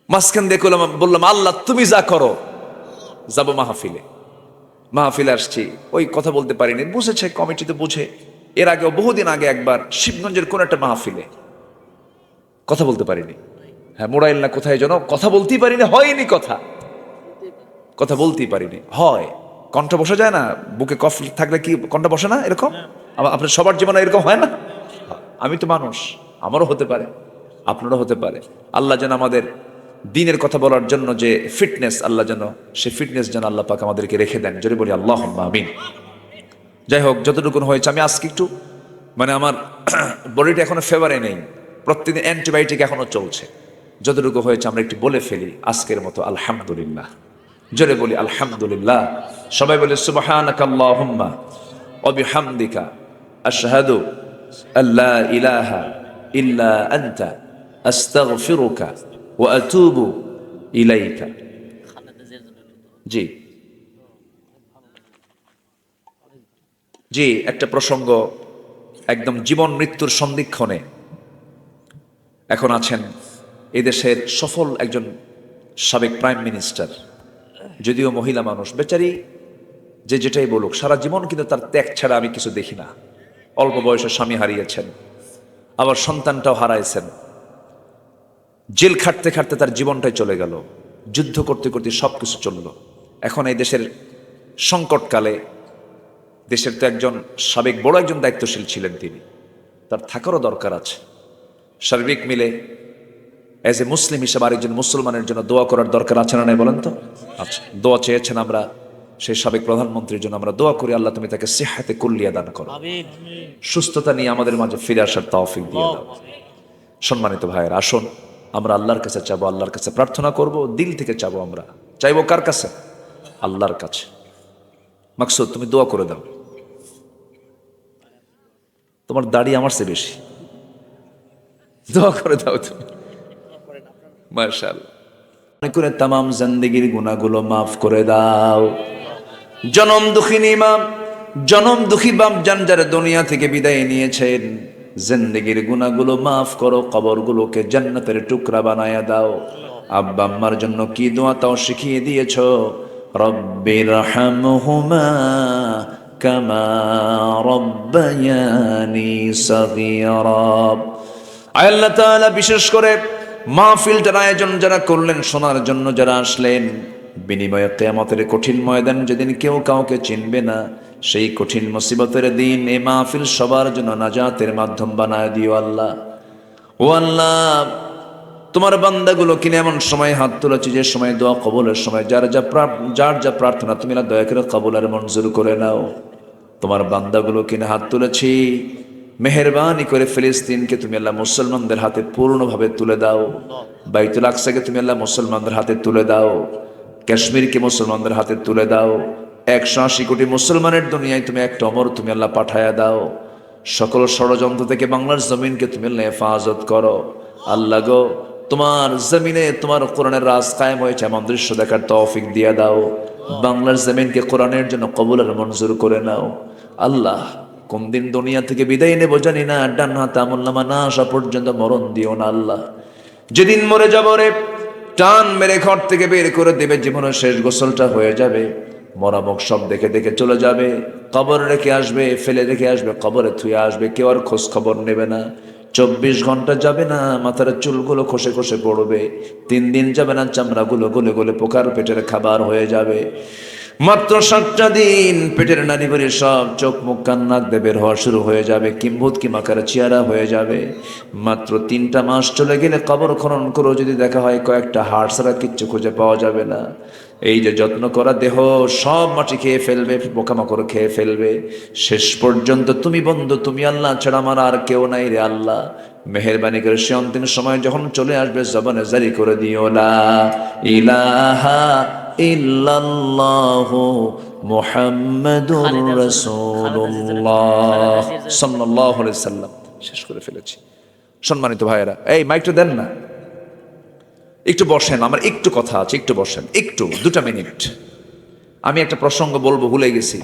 মাঝখান দিয়ে বললাম আল্লাহ তুমি যা করো, যাব মাহফিলে। মাহফিলে আসছি, ওই কথা বলতে পারিনি, বুঝেছে কমিটি তো বুঝে। এর আগেও বহুদিন আগে একবার শিবগঞ্জের কোন একটা মাহফিলে কথা বলতে পারিনি, হ্যাঁ মোড়াইল না কোথায় যেন, কথা বলতেই পারিনি, হয়নি কথা, কথা বলতেই পারিনি। হয় কণ্ঠ বসে যায় না, বুকে কফ থাকলে কি কণ্ঠ বসে না এরকম? আপনার সবার জীবনে এরকম হয় না? আমি তো মানুষ, আমারও হতে পারে, আপনারও হতে পারে। আল্লাহ যেন আমাদের দিনের কথা বলার জন্য যে ফিটনেস, আল্লাহ যেন সে ফিটনেস যেন আল্লাহ পাক আমাদেরকে রেখে দেন, জোরে বলি আল্লাহুম্মা আমিন। যাই হোক, যতটুকু হয়েছে, আমি আজকে একটু মানে আমার বডিটা এখনো ফেভারে নেই, প্রত্যেকদিন অ্যান্টিবায়োটিক এখনো চলছে। যতটুকু হয়েছে আমরা একটু বলে ফেলি আজকের মতো আলহামদুলিল্লাহ, জোরে বলি আলহামদুলিল্লাহ। সবাই বলে সুবহানাকা আল্লাহুম্মা ওয়া বিহামদিকা আশহাদু আল্লা ইলাহা ইল্লা আনতা আস্তাগফিরুকা ওয়া আতুবু ইলাইকা। জি জি, একটা প্রসঙ্গ, একদম জীবন মৃত্যুর সন্ধিক্ষণে এখন আছেন এদেশের সফল একজন সাবেক প্রাইম মিনিস্টার, যদিও মহিলা মানুষ, বেচারি যে যেটাই বলুক, সারা জীবন কিন্তু তার ত্যাগ ছাড়া আমি কিছু দেখি না। অল্প বয়সে স্বামী হারিয়েছেন, আবার সন্তানটাও হারাইছেন, জেল খাটতে খাটতে তার জীবনটাই চলে গেল, যুদ্ধ করতে করতে সব কিছু চলল। এখন এই দেশের সংকটকালে, দেশের তো একজন সাবেক বড় একজন দায়িত্বশীল ছিলেন তিনি, তার থাকারও দরকার আছে। সার্বিক মিলে অ্যাজ এ মুসলিম হিসেবে আরেকজন মুসলমানের জন্য দোয়া করার দরকার আছে না নাই বলেন তো? আচ্ছা, দোয়া চেয়েছেন আমরা সেই সাবেক প্রধানমন্ত্রীর জন্য, আমরা দোয়া করি আল্লাহ তুমি তাকে সিহাতে কুল্লিয়া দান করো, সুস্থতা নিয়ে আমাদের মাঝে ফিরে আসার তৌফিক দিয়ে দাও। সম্মানিত ভাইয়ের, আসুন আমরা আল্লাহর কাছে চাবো, আল্লাহর কাছে প্রার্থনা করব, দিল থেকে চাবো। আমরা চাইবো কার কাছে? আল্লাহর কাছে। মাকসুদ তুমি দোয়া করে দাও, তোমার দাড়ি আমার চেয়ে বেশি, দোয়া করে দাও তুমি। মাশাআল্লাহ, মনে করে তামাম জিন্দেগির গুনাহগুলো মাফ করে দাও। জনম দুঃখিনী মা, জনম দুঃখী বাপ জান যারা দুনিয়া থেকে বিদায় নিয়েছেন, জিন্দেগির গুনাহগুলো মাফ করো, কবরগুলোকে জান্নাতের টুকরা বানায়া দাও। আব্বা আম্মার জন্য কি দোয়া তাও শিখিয়ে দিয়েছো, রব্বির হামহুমা কামা রব্বায়ানি সগীরা। আল্লাহ তাআলা বিশেষ করে মাহফিলটার আয়োজন যারা করলেন, শোনার জন্য যারা আসলেন, বিনিময়ে কিয়ামতের কঠিন ময়দান যেদিন কেউ কাউকে চিনবে না, সেই কঠিন মুসিবতের দিন এই মাহফিল সবার জন্য নাজাতের মাধ্যম বানায় দিও আল্লাহ। ও আল্লাহ, তোমার বান্দাগুলো কিনে এমন সময় হাত তুলেছি যে সময় দোয়া কবুলের সময় যার যা প্রার্থনা তুমি আল্লাহ দয়া করে কবুল আর মঞ্জুর করে নাও। তোমার বান্দাগুলো কিনে হাত তুলেছি, মেহেরবানি করে ফিলিস্তিনকে তুমি আল্লাহ মুসলমানদের হাতে পূর্ণভাবে তুলে দাও, বাইতুল আকসাকে তুমি আল্লাহ মুসলমানদের হাতে তুলে দাও, কাশ্মীরকে মুসলমানদের হাতে তুলে দাও। 180 কোটি মুসলমানের দুনিয়ায় তুমি একটা অমর তুমি আল্লাহ পাঠায়া দাও। সকল ষড়যন্ত্র থেকে বাংলার জমিনকে তুমি আল্লাহ হেফাজত করো। আল্লাহ গো, তোমার জমিনে তোমার কোরআনের রাজ কায়েম হয়েছে এমন দৃশ্য দেখার তৌফিক দিয়ে দাও। বাংলার জমিনকে কোরআনের জন্য কবুল আর মঞ্জুর করে নাও। আল্লাহ, কোন দিন দুনিয়া থেকে বিদায় নেবো জানি না, ডান হাতে আমলনামা না আসা পর্যন্ত মরণ দিও না আল্লাহ। যেদিন মরে যাব রে, টান মেরে ঘর থেকে বের করে দেবে, জীবনের শেষ গোসলটা হয়ে যাবে, মরা মুখ সব দেখে দেখে চলে যাবে, কবরে রেখে আসবে, ফেলে রেখে আসবে, কবরে থুয়ে আসবে, কেউ আর খোঁজ খবর নেবে না। 24 ঘন্টা যাবে না, মাথার চুলগুলো খসে খসে পড়বে। 3 দিন যাবে না, চামড়াগুলো গলে গলে পোকার পেটের খাবার হয়ে যাবে। মাত্র 7টা দিন পেটের নারী ভরে সব চোখ মুখ কান নাক দিয়ে বের হওয়া শুরু হয়ে যাবে, কিম্ভূত কিমাকার চেহারা হয়ে যাবে। মাত্র 3টা মাস চলে গেলে কবর খনন করে যদি দেখা হয় কয়েকটা হাড় ছাড়া কিচ্ছু খুঁজে পাওয়া যাবে না। এই যে যত্ন করা দেহ সব মাটি খেয়ে ফেলবে, পোকামাকড় খেয়ে ফেলবে। শেষ পর্যন্ত তুমি বন্ধু, তুমি আল্লাহ ছাড়া আমার আর কেউ নাই রে আল্লাহ, মেহেরবানি করে সে অন্তিম সময় যখন চলে আসবে জবানে জারি করে দিও লা ইলাহা ইল্লাল্লাহু মুহাম্মাদুর রাসূলুল্লাহ সাল্লাল্লাহু আলাইহি সাল্লাম। শেষ করে ফেলেছি। সম্মানিত ভাইয়েরা, এই মাইকটা দেন না, একটু বসেন, আমার একটু কথা আছে, একটু বসেন, একটু 2টা মিনিট। আমি একটা প্রসঙ্গ বলবো, ভুলে গেছি।